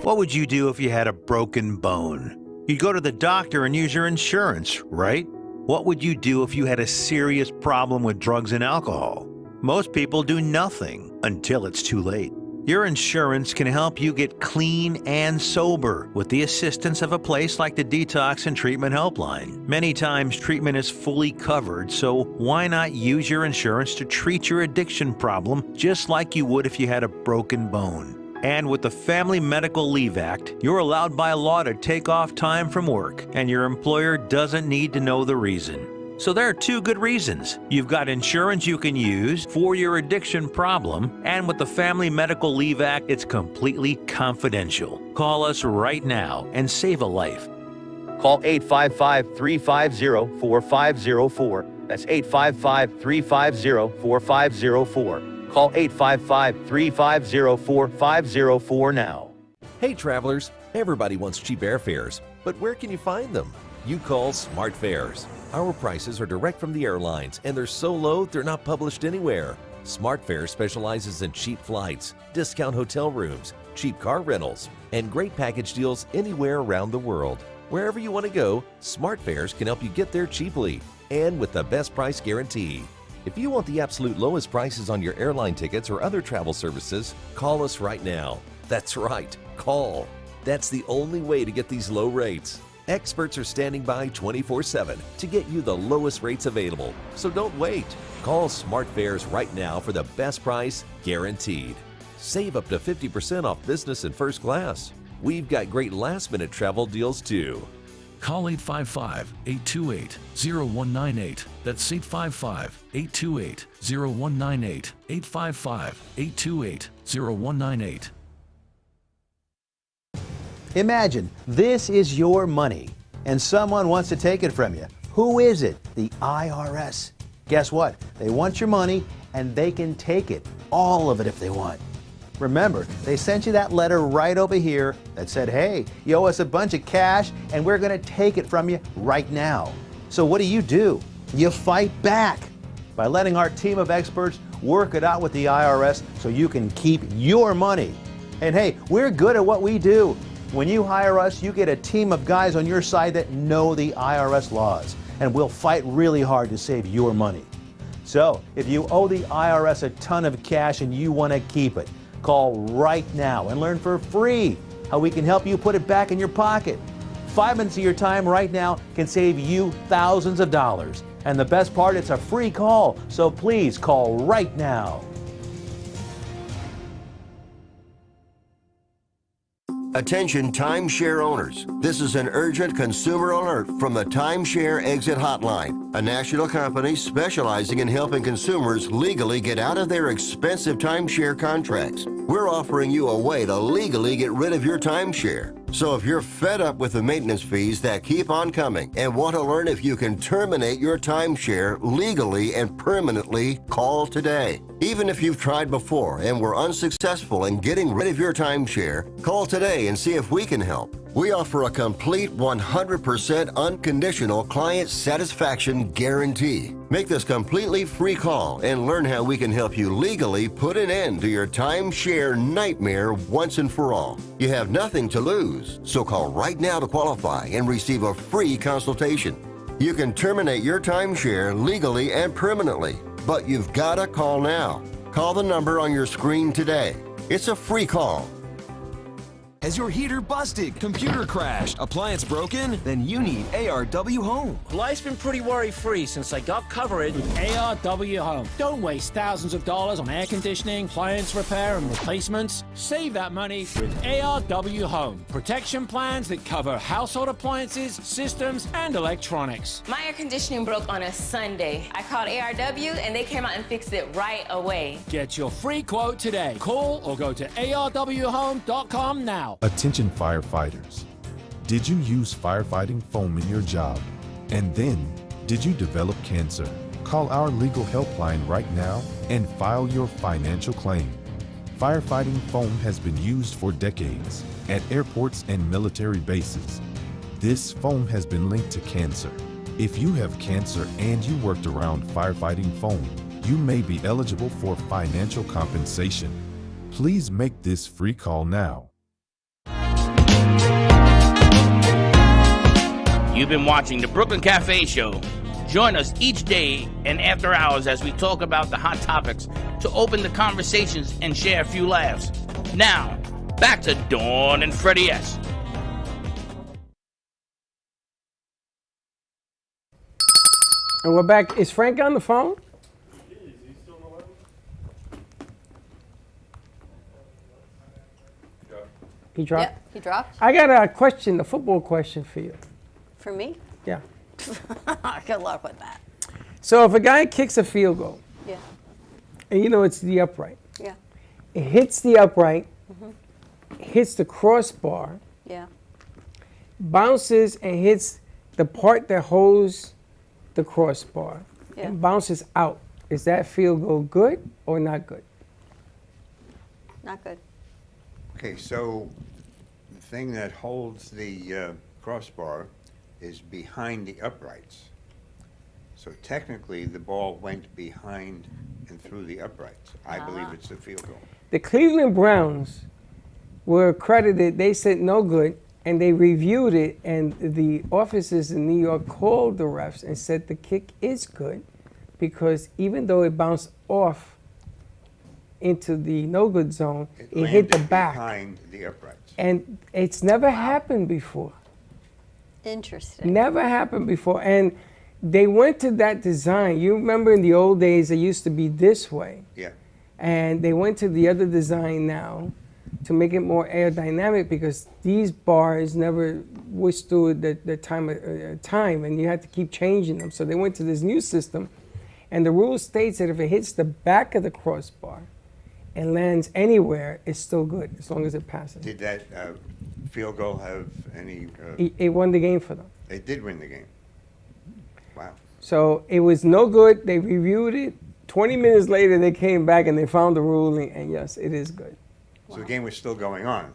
What would you do if you had a broken bone? You'd go to the doctor and use your insurance, right? What would you do if you had a serious problem with drugs and alcohol? Most people do nothing until it's too late. Your insurance can help you get clean and sober with the assistance of a place like the Detox and Treatment Helpline. Many times treatment is fully covered, so why not use your insurance to treat your addiction problem just like you would if you had a broken bone? And with the Family Medical Leave Act, you're allowed by law to take off time from work, and your employer doesn't need to know the reason. So there are two good reasons. You've got insurance you can use for your addiction problem, and with the Family Medical Leave Act, it's completely confidential. Call us right now and save a life. Call 855-350-4504. That's 855-350-4504. Call 855-350-4504 now. Hey travelers, everybody wants cheap airfares, but where can you find them? you call Smart Fares. Our prices are direct from the airlines, and they're so low they're not published anywhere. Smart Fares specializes in cheap flights, discount hotel rooms, cheap car rentals, and great package deals anywhere around the world. Wherever you want to go, Smart Fares can help you get there cheaply and with the best price guarantee. If you want the absolute lowest prices on your airline tickets or other travel services, call us right now. That's right, call. That's the only way to get these low rates. Experts are standing by 24/7 to get you the lowest rates available. So don't wait. Call Smart Fares right now for the best price guaranteed. Save up to 50% off business and first class. We've got great last-minute travel deals too. Call 855-828-0198. That's 855-828-0198. 855-828-0198. Imagine this is your money and someone wants to take it from you. Who is it? The IRS. Guess what? They want your money and they can take it, all of it if they want. Remember, they sent you that letter right over here that said, hey, you owe us a bunch of cash and we're going to take it from you right now. So what do? You fight back by letting our team of experts work it out with the IRS so you can keep your money. And hey, we're good at what we do. When you hire us, you get a team of guys on your side that know the IRS laws, and we'll fight really hard to save your money. So, if you owe the IRS a ton of cash and you want to keep it, call right now and learn for free how we can help you put it back in your pocket. 5 minutes of your time right now can save you thousands of dollars. And the best part, it's a free call, so please call right now. Attention timeshare owners. This is an urgent consumer alert from the Timeshare Exit Hotline, a national company specializing in helping consumers legally get out of their expensive timeshare contracts. We're offering you a way to legally get rid of your timeshare. So if you're fed up with the maintenance fees that keep on coming and want to learn if you can terminate your timeshare legally and permanently, call today. Even if you've tried before and were unsuccessful in getting rid of your timeshare, call today and see if we can help. We offer a complete 100% unconditional client satisfaction guarantee. Make this completely free call and learn how we can help you legally put an end to your timeshare nightmare once and for all. You have nothing to lose, so call right now to qualify and receive a free consultation. You can terminate your timeshare legally and permanently, but you've got to call now. Call the number on your screen today. It's a free call. Has your heater busted, computer crashed, appliance broken? Then you need ARW Home. Life's been pretty worry-free since I got covered with ARW Home. Don't waste thousands of dollars on air conditioning, appliance repair, and replacements. Save that money with ARW Home. Protection plans that cover household appliances, systems, and electronics. My air conditioning broke on a Sunday. I called ARW, and they came out and fixed it right away. Get your free quote today. Call or go to arwhome.com now. Attention firefighters. Did you use firefighting foam in your job? And then, did you develop cancer? Call our legal helpline right now and file your financial claim. Firefighting foam has been used for decades at airports and military bases. This foam has been linked to cancer. If you have cancer and you worked around firefighting foam, you may be eligible for financial compensation. Please make this free call now. You've been watching the Brooklyn Cafe Show. Join us each day and after hours as we talk about the hot topics to open the conversations and share a few laughs. Now, back to Dawn and Freddie S. And we're back. Is Frank on the phone? He dropped? Yep, he dropped. I got a question, a football question for you. For me? Yeah. Good luck with that. So if a guy kicks a field goal, Yeah. and you know it's the upright, Yeah. it hits the upright, Mhm. hits the crossbar, Yeah. bounces and hits the part that holds the crossbar, Yeah. and bounces out. Is that field goal good or not good? Not good. Okay, so the thing that holds the crossbar is behind the uprights. So technically, the ball went behind and through the uprights. I believe it's a field goal. The Cleveland Browns were accredited, they said no good, and they reviewed it, and the officers in New York called the refs and said the kick is good because even though it bounced off into the no good zone, it hit the landed back. behind the uprights. And it's never happened before. Interesting. Never happened before. And they went to that design. You remember in the old days, it used to be this way. Yeah. And they went to the other design now to make it more aerodynamic because these bars never withstood the time, and you had to keep changing them. So they went to this new system, and the rule states that if it hits the back of the crossbar and lands anywhere, it's still good as long as it passes. Did that field goal have any? It won the game for them. They did win the game. Wow. So it was no good. They reviewed it. 20 minutes later, they came back and they found the ruling, and yes, it is good. So the game was still going on.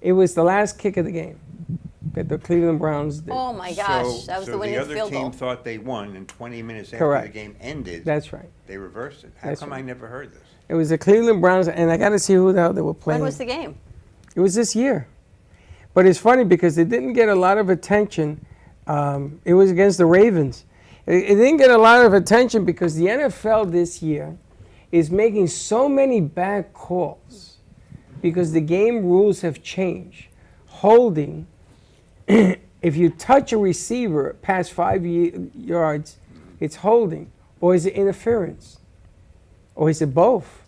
It was the last kick of the game that the Cleveland Browns did. Oh my gosh, that was the winning other field goal. team thought they won, and 20 minutes after Correct. the game ended, That's right. they reversed it. How That's come right. I never heard this? It was the Cleveland Browns, and I got to see who the hell they were playing. When was the game? It was this year. But it's funny because it didn't get a lot of attention. It was against the Ravens. It didn't get a lot of attention because the NFL this year is making so many bad calls because the game rules have changed. Holding, if you touch a receiver past 5 yards, it's holding. Or is it interference? Or is it both?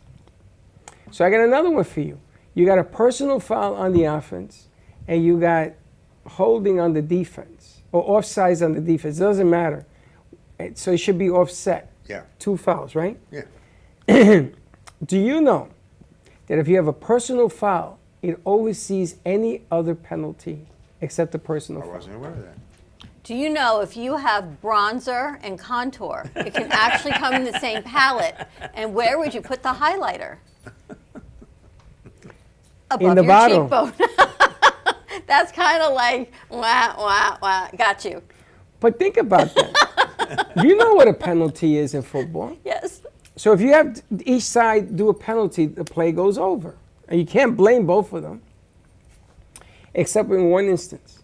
So I got another one for you. You got a personal foul on the offense, and you got holding on the defense, or offsides on the defense. It doesn't matter. So it should be offset. Yeah. 2 fouls, right? Yeah. Do you know that if you have a personal foul, it oversees any other penalty except the personal foul? I wasn't aware of that. Do you know if you have bronzer and contour, it can actually come in the same palette? And where would you put the highlighter? Above the your bottom. cheekbone. That's kind of like, wah, wah, wah. Got you. But think about that. You know what a penalty is in football. Yes. So if you have each side do a penalty, the play goes over. And you can't blame both of them, except in one instance.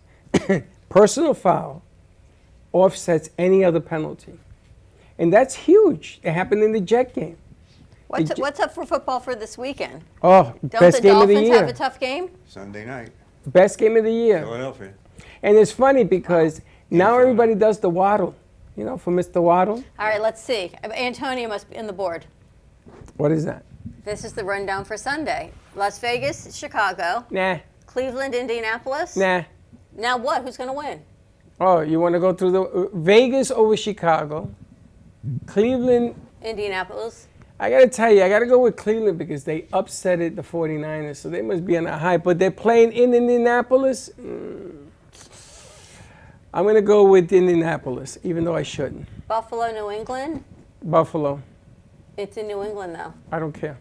Personal foul offsets any other penalty. And that's huge. It happened in the Jet game. What's up for football for this weekend? Oh, Don't best the game of the Dolphins year. have a tough game? Sunday night, Best game of the year. Philadelphia. And it's funny because now everybody does the waddle, you know, for Mr. Waddle. All right, let's see. Antonio must be in the board. What is that? This is the rundown for Sunday. Las Vegas, Chicago. Nah, Cleveland, Indianapolis. nah. Now what? Who's going to win? Oh, you want to go through the Vegas over Chicago, Cleveland. Indianapolis. I got to tell you, I got to go with Cleveland because they upsetted the 49ers, so they must be on a high. But they're playing in Indianapolis. I'm going to go with Indianapolis, even though I shouldn't. Buffalo, New England. Buffalo. It's in New England, though. I don't care.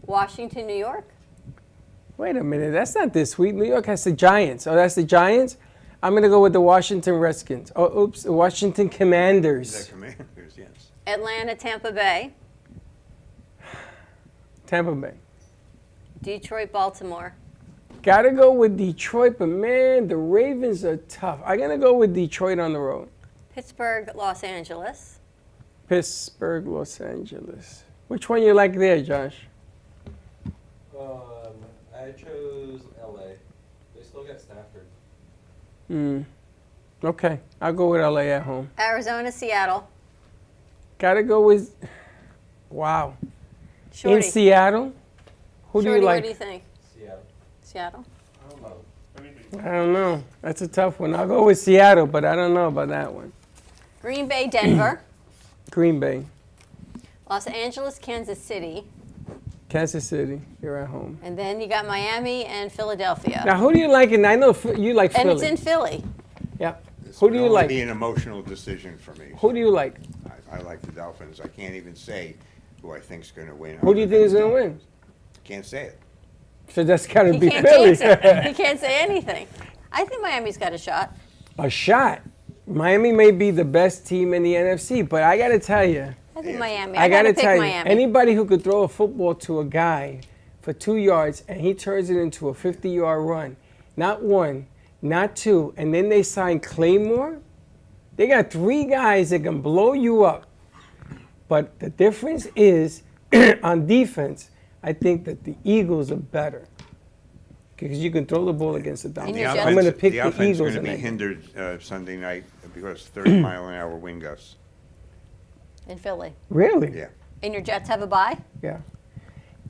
Washington, New York. Wait a minute, that's not this week. New York has the Giants. Oh, that's the Giants? I'm going to go with the Washington Redskins. Oh, oops, the Washington Commanders. The Commanders, yes. Atlanta, Tampa Bay. Tampa Bay. Detroit, Baltimore. Got to go with Detroit, but man, the Ravens are tough. I'm going to go with Detroit on the road. Pittsburgh, Los Angeles. Pittsburgh, Los Angeles. Which one you like there, Josh? I chose LA. They still got Stafford. Okay, I'll go with LA at home. Arizona, Seattle. Got to go with, wow. Shorty. In Seattle? Who do Shorty, you like? What do you think? Seattle. Seattle. I don't know. That's a tough one. I'll go with Seattle, but I don't know about that one. Green Bay, Denver. Green Bay. Los Angeles, Kansas City. Kansas City, you're at home. And then you got Miami and Philadelphia. Now, who do you like? And I know you like and Philly. it's in Philly. Yeah. This Who would do you only like? be an emotional decision for me. Who do you like? I like the Dolphins. I can't even say who I think's going to win. Who do you think is going to win? Can't say it. So that's got to He be can't Philly. jinx it. He can't say anything. I think Miami's got a shot. a shot. Miami may be the best team in the NFC, but I got to tell you, I think Miami. I got to pick tell you, Miami. anybody who could throw a football to a guy for 2 yards and he turns it into a 50-yard run, not one, not two, and then they sign Claymore, they got 3 guys that can blow you up. But the difference is, on defense, I think that the Eagles are better. Because you can throw the ball against the Dolphins. I'm going to pick the offense Eagles. is going to be hindered Sunday night because 30-mile-an-hour wind gusts. In Philly. Really? Yeah. And your Jets have a bye? Yeah.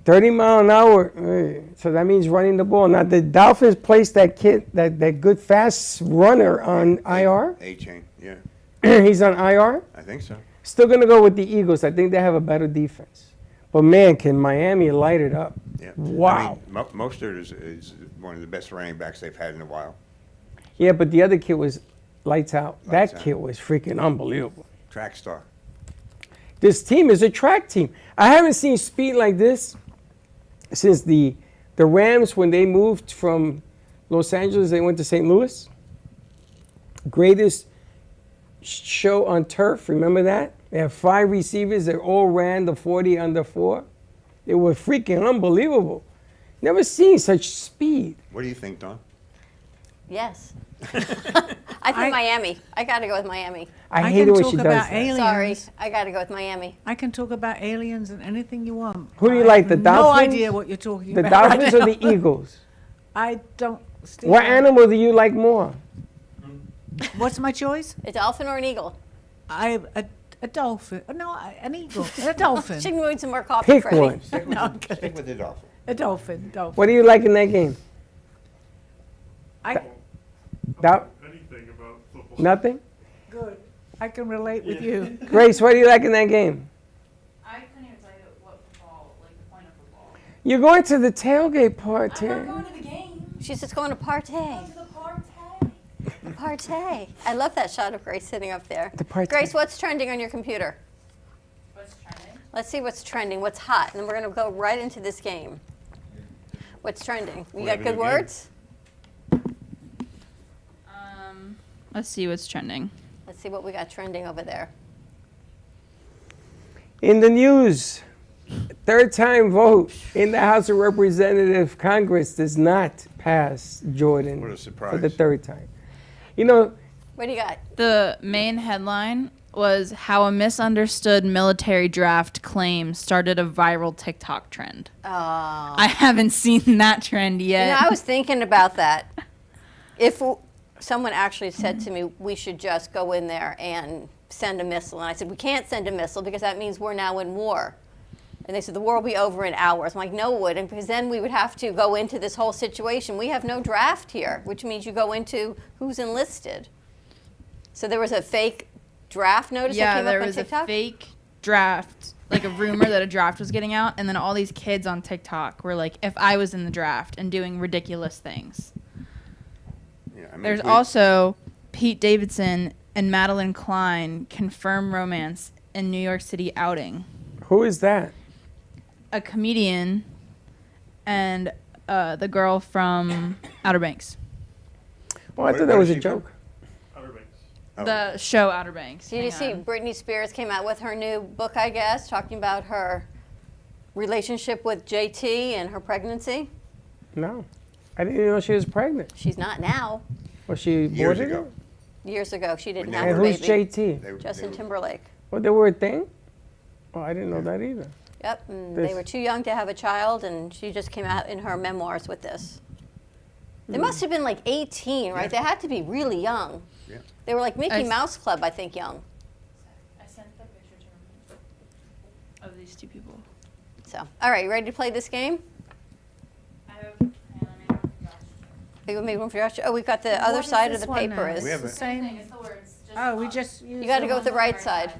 30 mile an hour. So that means running the ball. Now, the Dolphins placed that kid, that good fast runner on IR. A-chain, yeah. He's on IR? I think so. Still going to go with the Eagles. I think they have a better defense. But, man, can Miami light it up? Yeah. Wow. I mean, Mostert is one of the best running backs they've had in a while. Yeah, but the other kid was lights out. Lights that out. kid was freaking unbelievable. Track star. This team is a track team. I haven't seen speed like this since the Rams, when they moved from Los Angeles, they went to St. Louis. Greatest show on turf, remember that? They have 5 receivers that all ran the 40 under 4. They were freaking unbelievable. Never seen such speed. What do you think, Don? Yes. I think Miami. I got to go with Miami. I hate it when she does that. aliens. Sorry, I got to go with Miami. I can talk about aliens and anything you want. Who do you like, the Dolphins? No idea what you're talking The about. Dolphins or the Eagles? I don't. What animal do you like more? What's my choice? A dolphin or an eagle? A dolphin. No, an eagle. A dolphin. She can go some more coffee, Pick Freddie. one. Stick with the dolphin. A dolphin. Dolphin. What do you like in that game? Anything about football. Nothing? Good. I can relate with you. Grace, what do you like in that game? I couldn't even tell you what football, like the point of football. You're going to the tailgate party. I'm not going to the game. She's just going to partay. To the party. Partay. I love that shot of Grace sitting up there. The partay. Grace, what's trending on your computer? What's trending? Let's see what's trending, what's hot, and then we're going to go right into this game. What's trending? You got good words? Let's see what's trending. Let's see what we got trending over there. In the news, 3rd-time vote in the House of Representatives. Congress does not pass Jordan What a surprise. for the 3rd time. You know, What do you got? The main headline was how a misunderstood military draft claim started a viral TikTok trend. Oh. I haven't seen that trend yet. You know, I was thinking about that. If someone actually said to me, we should just go in there and send a missile, and I said, we can't send a missile because that means we're now in war. And they said, the war will be over in hours. I'm like, no, it wouldn't, because then we would have to go into this whole situation. We have no draft here, which means you go into who's enlisted. So there was a fake draft notice that came there up on was a TikTok? fake draft, like a rumor that a draft was getting out, and then all these kids on TikTok were like, if I was in the draft, and doing ridiculous things. Yeah, I mean, There's also Pete Davidson and Madeline Klein confirm romance in New York City outing. who is that? A comedian and the girl from Outer Banks. Oh, I thought that was a joke. The show Outer Banks. Did you see Britney Spears came out with her new book, I guess, talking about her relationship with JT and her pregnancy? No. I didn't even know she was pregnant. She's not now. Was she Years aborted? ago. Years ago, she didn't have And her who's baby. JT? Justin Timberlake. Well, they were a thing? Oh, I didn't know that either. Yep, and This- they were too young to have a child, and she just came out in her memoirs with this. They Hmm. must have been like 18, right? They had to be really young. Yeah. They were like Mickey Mouse Club, I think, young. I sent the picture to of these two people. So, all right, you ready to play this game? You made one for Josh. Oh, we've got the other What is side of this the one paper. now? Is We have the a- same. Oh, we just use you got to go with the right side.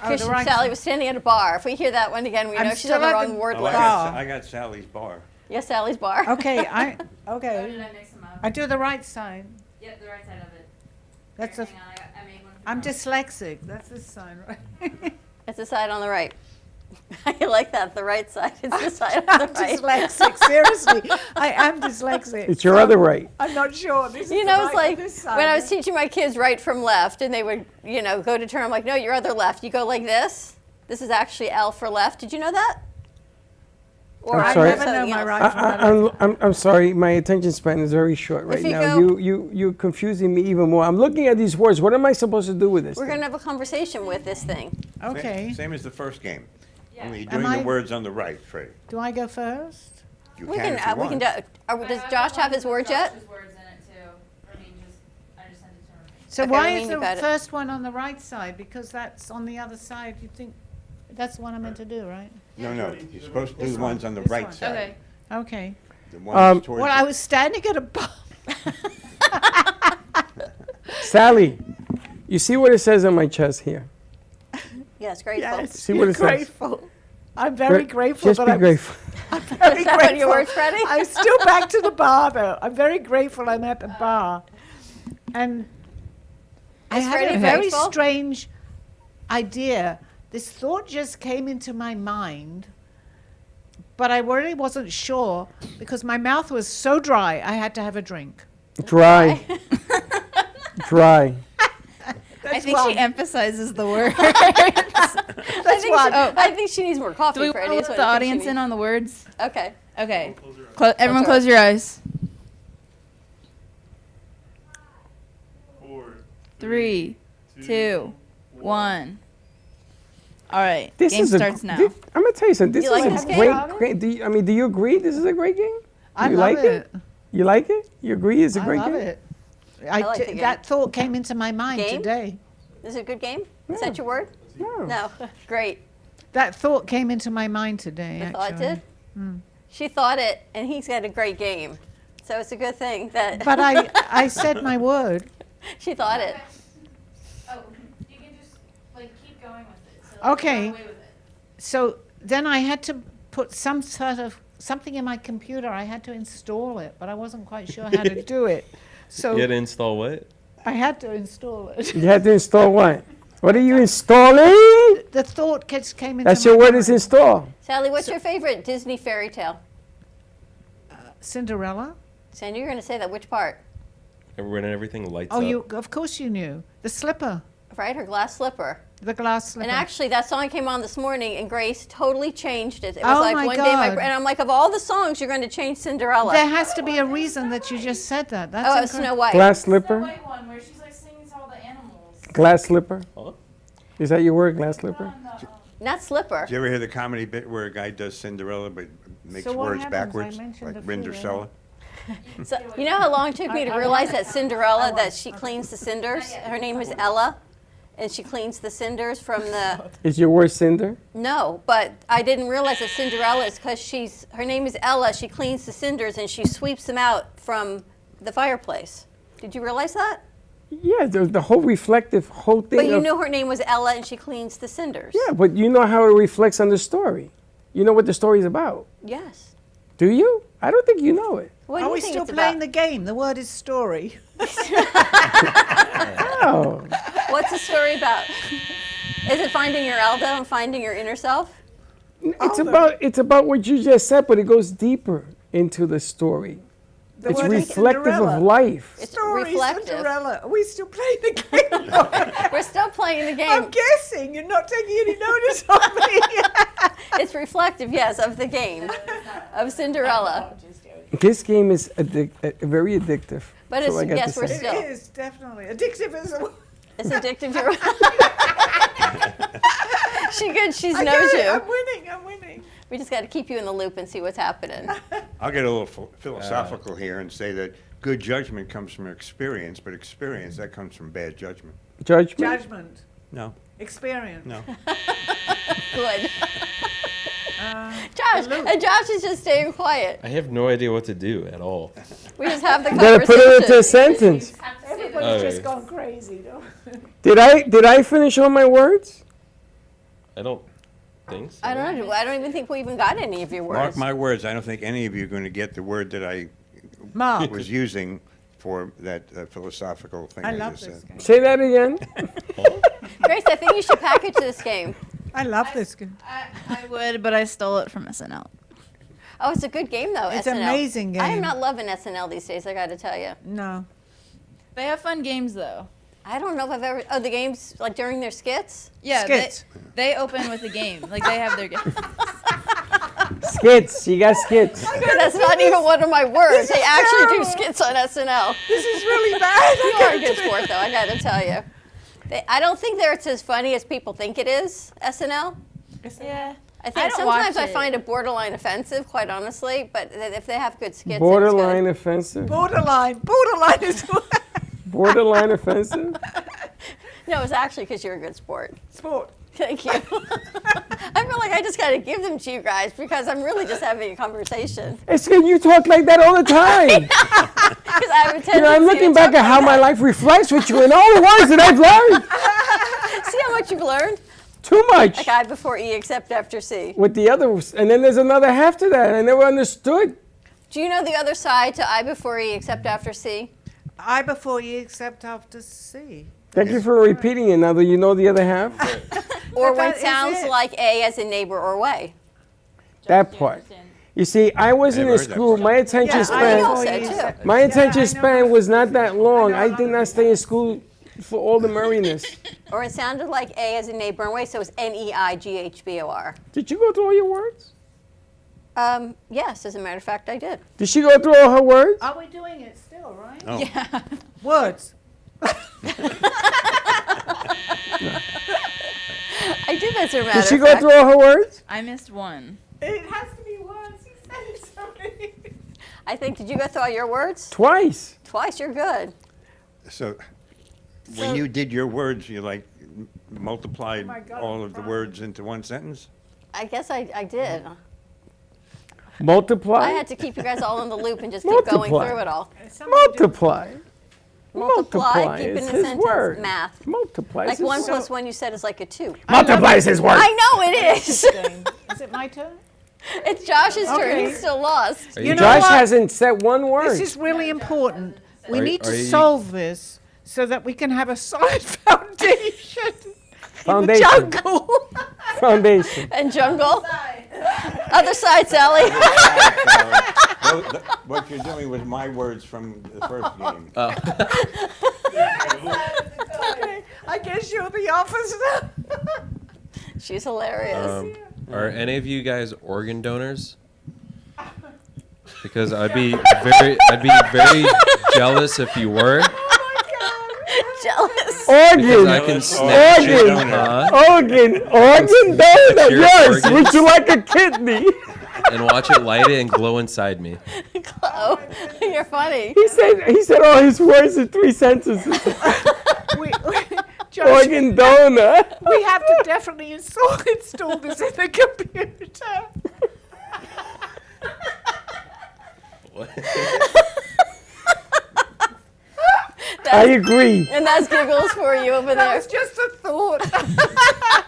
Oh, the right Sally side. was standing at a bar. If we hear that one again, we I'm know she's still on the at wrong the word Oh, list. I got Sally's bar. Yes, Sally's bar. Okay, Did I okay. mix them up? I do the right side. Yep, the right side of it. That's Here, a. hang on, I made one for I'm Mom. dyslexic. That's this side, right? That's the side on the right. I like that, the right side. It's the side I'm on the right. dyslexic. Seriously, I am dyslexic. It's your other right. I'm not sure. This You is know, the it's right like or this side. when I was teaching my kids right from left, and they would, go to turn. I'm like, no, your other left. You go like this. This is actually L for left. Did you know that? Or I'm sorry. I never know my right from my left. I'm sorry. My attention span is very short right you now. go- You're confusing me even more. I'm looking at these words. What am I supposed to do with this? We're thing? going to have a conversation with this thing. Okay. Same as the first game. Only Am doing I- the words on the right, Freddie. Do I go first? You We can can. if you We can. want. Does Josh have his words yet? So Okay, why Ramin, is you the got it. first one on the right side? Because that's on the other side. You think that's the one I'm meant to do, right? No, you're supposed to do the ones on the This right one. side. Okay. The ones towards Well, the- I was standing at a bar. Sally, you see what it says on my chest here? Yes, grateful. Yes, See what it says? grateful. I'm very grateful. Just that be I'm- grateful. I'm very Is that grateful. what your words, Freddie? I'm still back to the bar, though. I'm very grateful I'm at the bar. And I Is had Freddie a very grateful? strange idea. This thought just came into my mind, but I really wasn't sure because my mouth was so dry, I had to have a drink. Dry. Dry. I think one. she emphasizes the word. That's one. I think she needs more coffee, Do we Freddie. want is to what let the I think she audience in needs. on the words? Okay. Okay. Close Everyone our close your eyes. 4, 3, 2, 1. All right. This Game is starts a, now. I'm gonna tell you something. This You like is this a game? great. Do you agree? This is a great game. I you love like it. You like it? You agree? It's a I great love game. it. I like the game. That thought came into my mind Game? today. Is it a good game? Is that your word? No. No. Great. That thought came into my mind today. I thought it actually. did. She thought it, and he's got a great game. So it's a good thing that. But I said my word. She thought it. Oh, you can just keep going with it. So Okay. So then I had to put some sort of something in my computer. I had to install it, but I wasn't quite sure how to do it. So You had to install what? I had to install it. You had to install what? What are you installing? The thought just came into That's my your word mind. is install. Sally, what's your favorite Disney fairy tale? Cinderella. Sandy, you're going to say that. Which part? When everything lights Oh, up. of course you knew. The slipper. Right? Her glass slipper. The glass slipper. And actually, that song came on this morning, and Grace totally changed it. It was Oh like my one day, God. and I'm like, of all the songs, you're going to change Cinderella. There has to be a reason that you just said that. That's Oh, Snow White. Glass slipper. one where she's singing to all the animals. Glass slipper. Is that your word? Glass slipper. Not slipper. Did you ever hear the comedy bit where a guy does Cinderella but makes So what words happens? I backwards, mentioned like a few, Rinderella? So, you know how long it took me to realize that Cinderella, that she cleans the cinders? Her name is Ella, and she cleans the cinders from the... Is your word cinder? No, but I didn't realize that Cinderella is because her name is Ella. She cleans the cinders, and she sweeps them out from the fireplace. Did you realize that? Yeah, the whole reflective whole thing. But you of- knew her name was Ella, and she cleans the cinders. Yeah, but you know how it reflects on the story. You know what the story is about. Yes. Do you? I don't think you know it. What do Are you we think still it's playing about? the game? The word is story. Oh. What's the story about? Is it finding your Elda and finding your inner self? It's about what you just said, but it goes deeper into the story. The It's word is reflective Cinderella. of life. It's Story, reflective. Cinderella. Are we still playing the game? We're still playing the game. I'm guessing. You're not taking any notice of me. It's reflective, yes, of the game of Cinderella. This game is very addictive. But That's all it's- I got yes, to we're say. still- It is definitely addictive as a. It's addictive to She good, she I knows get it. you. I'm winning. I'm winning. We just got to keep you in the loop and see what's happening. I'll get a little philosophical here and say that good judgment comes from experience, but experience, that comes from bad judgment. Judgment? Judgment. No. Experience. No. Good. Josh, and Josh is just staying quiet. I have no idea what to do at all. We just have the You gotta conversation. put it into a sentence. Everybody's Okay. just gone crazy, though. Did I finish all my words? I don't think so. I don't know. I don't even think we even got any of your Mark words. my words, I don't think any of you are going to get the word that I Mark. was using for that philosophical thing I I love just this said. game. Say that again. Grace, I think you should package this game. I love this game. I would, but I stole it from SNL. Oh, it's a good game though. It's SNL. an amazing game. I am not loving SNL these days. I got to tell you. No. They have fun games though. I don't know if I've ever. Oh, the games like during their skits. Yeah, Skits. They open with a game. Like they have their game. Skits. You got skits. That's not even one of my words. They actually do skits on SNL. This is really bad. You are a good sport though. I got to tell you. I don't think that it's as funny as people think it is. SNL. Yeah. I think don't sometimes watch I it. find it borderline offensive, quite honestly. But if they have good skits, Borderline offensive. Borderline is Borderline offensive. No, it's actually because you're a good sport. sport. Thank you. I feel like I just got to give them to you guys because I'm really just having a conversation. It's good you talk like that all the time. Because I have a tendency I'm looking to back talk at how like my that. life reflects with you and all the words that I've learned. See how much you've learned? Too much. Like I before E except after C. With the others, and then there's another half to that. I never understood. Do you know the other side to I before E except after C? I before E except after C. Thank you for repeating it now that you know the other half. Or when that it is sounds it. like A as in neighbor or way. That part. You see, I wasn't in Never heard that school. My attention I also span, too. my attention span was not that long. I did not stay in school for all the merriness. Or it sounded like A as in neighbor and way, so it's N-E-I-G-H-B-O-R. Did you go through all your words? Yes, as a matter of fact, I did. Did she go through all her words? Are we doing it still, right? Oh. Yeah. Words. I did, as a matter Did she of go fact. through all her words? I missed one. It has to be words. He said it so many. I think, did you go through all your words? Twice. Twice, you're good. So, when you did your words, you like multiplied my God, all I'm of the crying. words into one sentence? I guess I did. Multiply. I had to keep you guys all in the loop and just keep going Multiply. through it all. Multiply. Multiply, keep it in is a his sentence. word. Math. Multiply is Like his 1 word. plus 1 you said is like a 2. Multiply is his word. I know it is. Is it my turn? It's Josh's turn. Okay. He's still lost. Are You you know Josh what? hasn't said one word. This is really important. We Are- need to are you- solve this so that we can have a solid foundation. Foundation. Jungle. Foundation. And jungle. Other side, Sally. What you're doing was my words from the first game. Okay, I guess you're the officer. She's hilarious. Are any of you guys organ donors? Because I'd be very jealous if you were. Jealous. Organ. Because I can snatch it. Organ donor. your Yes. organs. Would you like a kidney? And watch it light it and glow inside me. Oh, you're funny. He said all his words in 3 sentences. Josh, Organ donor. we have to definitely install this in the computer. I agree. And that's giggles for you over That there. was just a thought.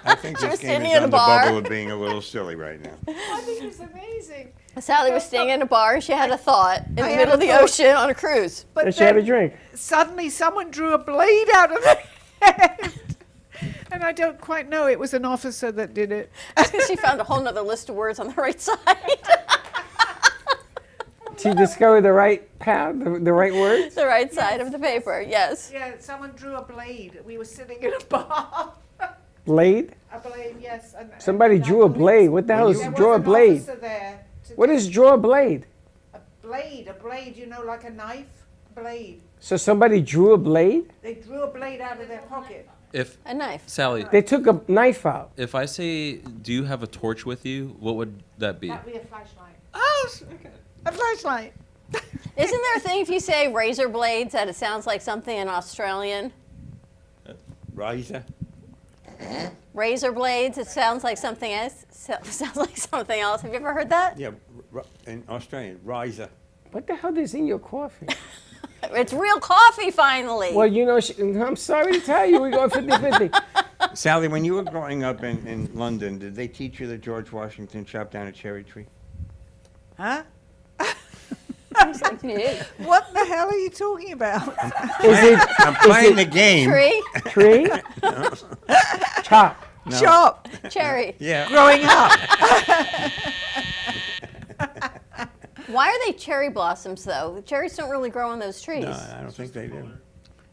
I think She this was game sitting is in a on the bar. bubble of being a little silly right now. I think it's amazing. Sally was staying in a bar and she had a thought in the I had middle a of the thought. ocean on a cruise. But And she had a then drink. suddenly someone drew a blade out of their head. And I don't quite know. It was an officer that did it. Because she found a whole nother list of words on the right side. She discovered the right path, the right words. The right side of the paper, yes. Yeah, someone drew a blade. We were sitting in a bar. Blade. A blade, yes. And Somebody drew a blade. What the hell is there draw a was an blade? officer there to What do- is draw a blade? a blade, you know, like a knife blade. So somebody drew a blade? They drew a blade out of their pocket. If A knife. Sally, They took a knife out. if I say, do you have a torch with you? What would that be? That'd be a flashlight. Oh, okay. A flashlight. Isn't there a thing if you say razor blades that it sounds like something in Australian? Riser? Razor blades, it sounds like something else. Sounds like something else. Have you ever heard that? Yeah, in Australian, riser. What the hell is in your coffee? It's real coffee finally. Well, you know, I'm sorry to tell you, we go 50-50. Sally, when you were growing up in London, did they teach you that George Washington chopped down a cherry tree? Huh? Sounds like you did. What the hell are you talking about? Is it I'm playing the game. Tree? tree? Chop. No. Chop. Cherry. Yeah. Growing up. Why are they cherry blossoms, though? The cherries don't really grow on those trees. No, I don't think they do.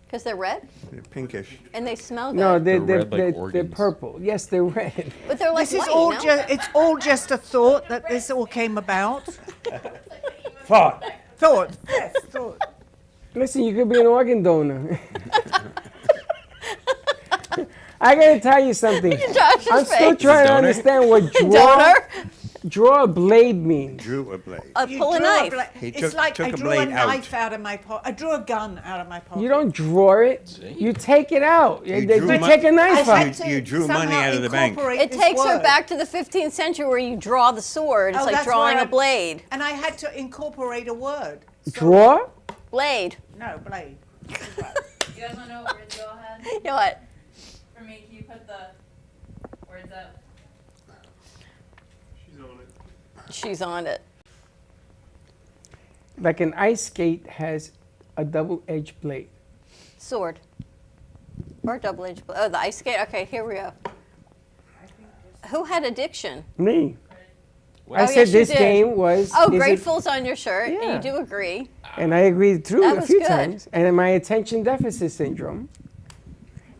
Because they're red? They're pinkish. And they smell good. No, they're red like they're organs. purple. Yes, they're red. But they're like This is white, all no? it's all just a thought that this all came about. Thought. Thought. Yes, thought. Listen, you could be an organ donor. I gotta tell you something. Josh's I'm still face. trying to Donor? understand what Donor? draw a blade means. Drew a blade. You Pull a drew knife. He It's took- like took I a drew a blade out. knife out of my pocket. I drew a gun out of my pocket. You don't draw it. You take it out. You drew take a mon- knife I out. had to You drew money somehow out of the bank. incorporate It this takes her word. back to the 15th century where you draw the sword. It's Oh, like that's drawing where a blade. And I had to incorporate a word. So- Draw? Blade. No, blade. You guys want to know what words you all had? You know what? For me, can you put the words up? She's on it. She's on it. Like an ice skate has a double-edged blade. Sword. Or double-edged blade. Oh, the ice skate? Okay, here we go. Who had addiction? Me. Oh, I said yes, you this did. game was. Oh, is it- Grateful's on your shirt, and Yeah. you do agree. And I agreed through That a was few good. times. And my attention deficit syndrome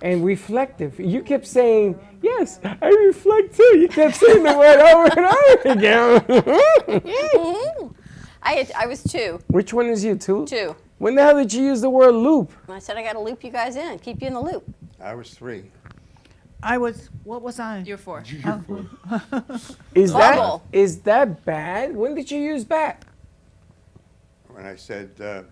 and reflective. You kept saying, yes, I reflect too. You kept saying the word over and over again. I was 2. Which one is you, 2? 2. When the hell did you use the word loop? And I said I got to loop you guys in, keep you in the loop. I was 3. I was, what was I? You're 4. Bubble. Is that bad? When did you use bat? When I said that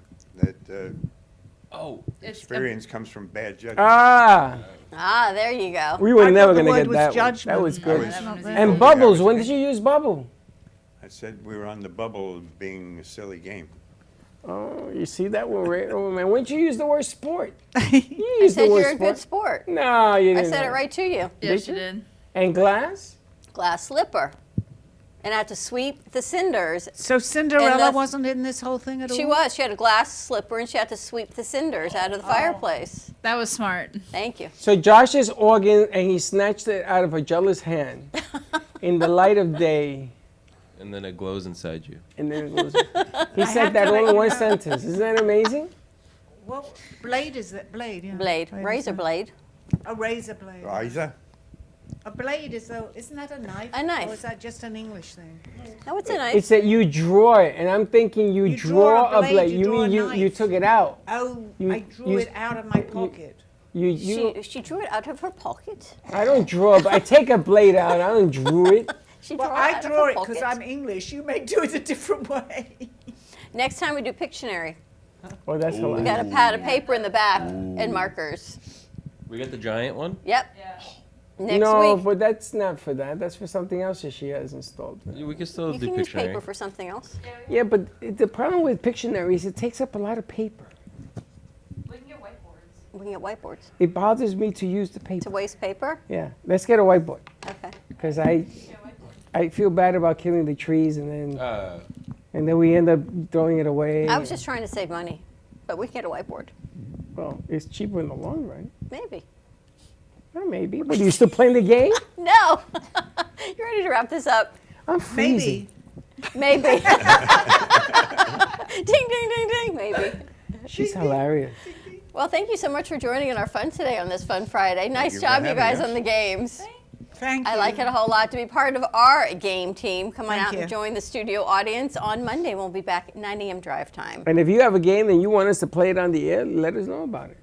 experience comes from bad judgment. Ah, there you go. We were I never thought the going to word get was that one. judgment. That was good. That one was And easy. bubbles, Yeah, when did you use bubble? I said we were on the bubble of being a silly game. Oh, you see that one right over, man. When did you use the word sport? You I used said the word you're a good sport. No, you I didn't. said it right to you. Yes, you did. And glass? Glass slipper. And I had to sweep the cinders. So Cinderella And the- wasn't in this whole thing at all? She was. She had a glass slipper, and she had to sweep the cinders out of the fireplace. That was smart. Thank you. So Josh's organ, and he snatched it out of a jealous hand in the light of day. And then it glows inside you. And then it goes. He said that all in one sentence. Isn't that amazing? What blade is that? Blade, yeah. Blade. is Razor that? blade. A razor blade. Liza? A blade is though, isn't that a knife? A knife. Or is that just an English thing? No, it's a knife. It's that you draw it, and I'm thinking you draw a blade. you You draw a mean you knife. took it out? Oh, You- I drew you- it out of my pocket. She drew it out of her pocket. I don't draw. I take a blade out. I don't draw it. She Well, drew I it out of draw her it because pocket. I'm English. You may do it a different way. Next time we do Pictionary. Oh, that's We hilarious. got a pad of paper in the back and markers. We got the giant one? Yep. Next no, week. but that's not for that. That's for something else that she has installed. We can still You do can use Pictionary. paper for something else. Yeah, but the problem with Pictionary is it takes up a lot of paper. We can get whiteboards. We can get whiteboards. It bothers me to use the paper. To waste paper? Yeah, let's get a whiteboard. Okay. Because I feel bad about killing the trees and then we end up throwing it away. I was just trying to save money, but we can get a whiteboard. Well, it's cheaper in the long run. Maybe. Well, maybe. But are you still playing the game? No. You ready to wrap this up? I'm freezing. Maybe. Ding, ding, ding, ding. Maybe. She's hilarious. Well, thank you so much for joining in our fun today on this Fun Friday. Nice you for job, you having guys, us. on the games. Thank you. I like it a whole lot to be part of our game team. Come on Thank out you. and join the studio audience on Monday. We'll be back at 9 a.m. drive time. And if you have a game and you want us to play it on the air, let us know about it.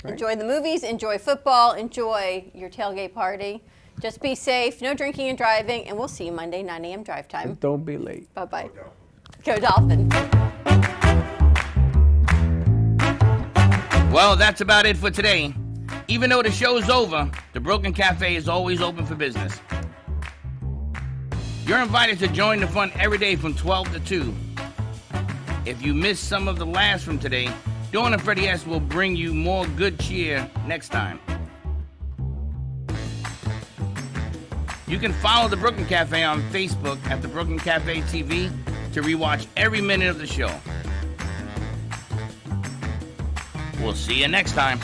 Right. Enjoy the movies, enjoy football, enjoy your tailgate party. Just be safe, no drinking and driving, and we'll see you Monday, 9 a.m. drive time. And don't be late. Bye-bye. Go Dolphins. Well, that's about it for today. Even though the show's over, the Broken Cafe is always open for business. You're invited to join the fun every day from 12 to 2. If you missed some of the laughs from today, Dawn and Freddie S. will bring you more good cheer next time. You can follow the Brooklyn Cafe on Facebook at the Brooklyn Cafe TV to rewatch every minute of the show. We'll see you next time.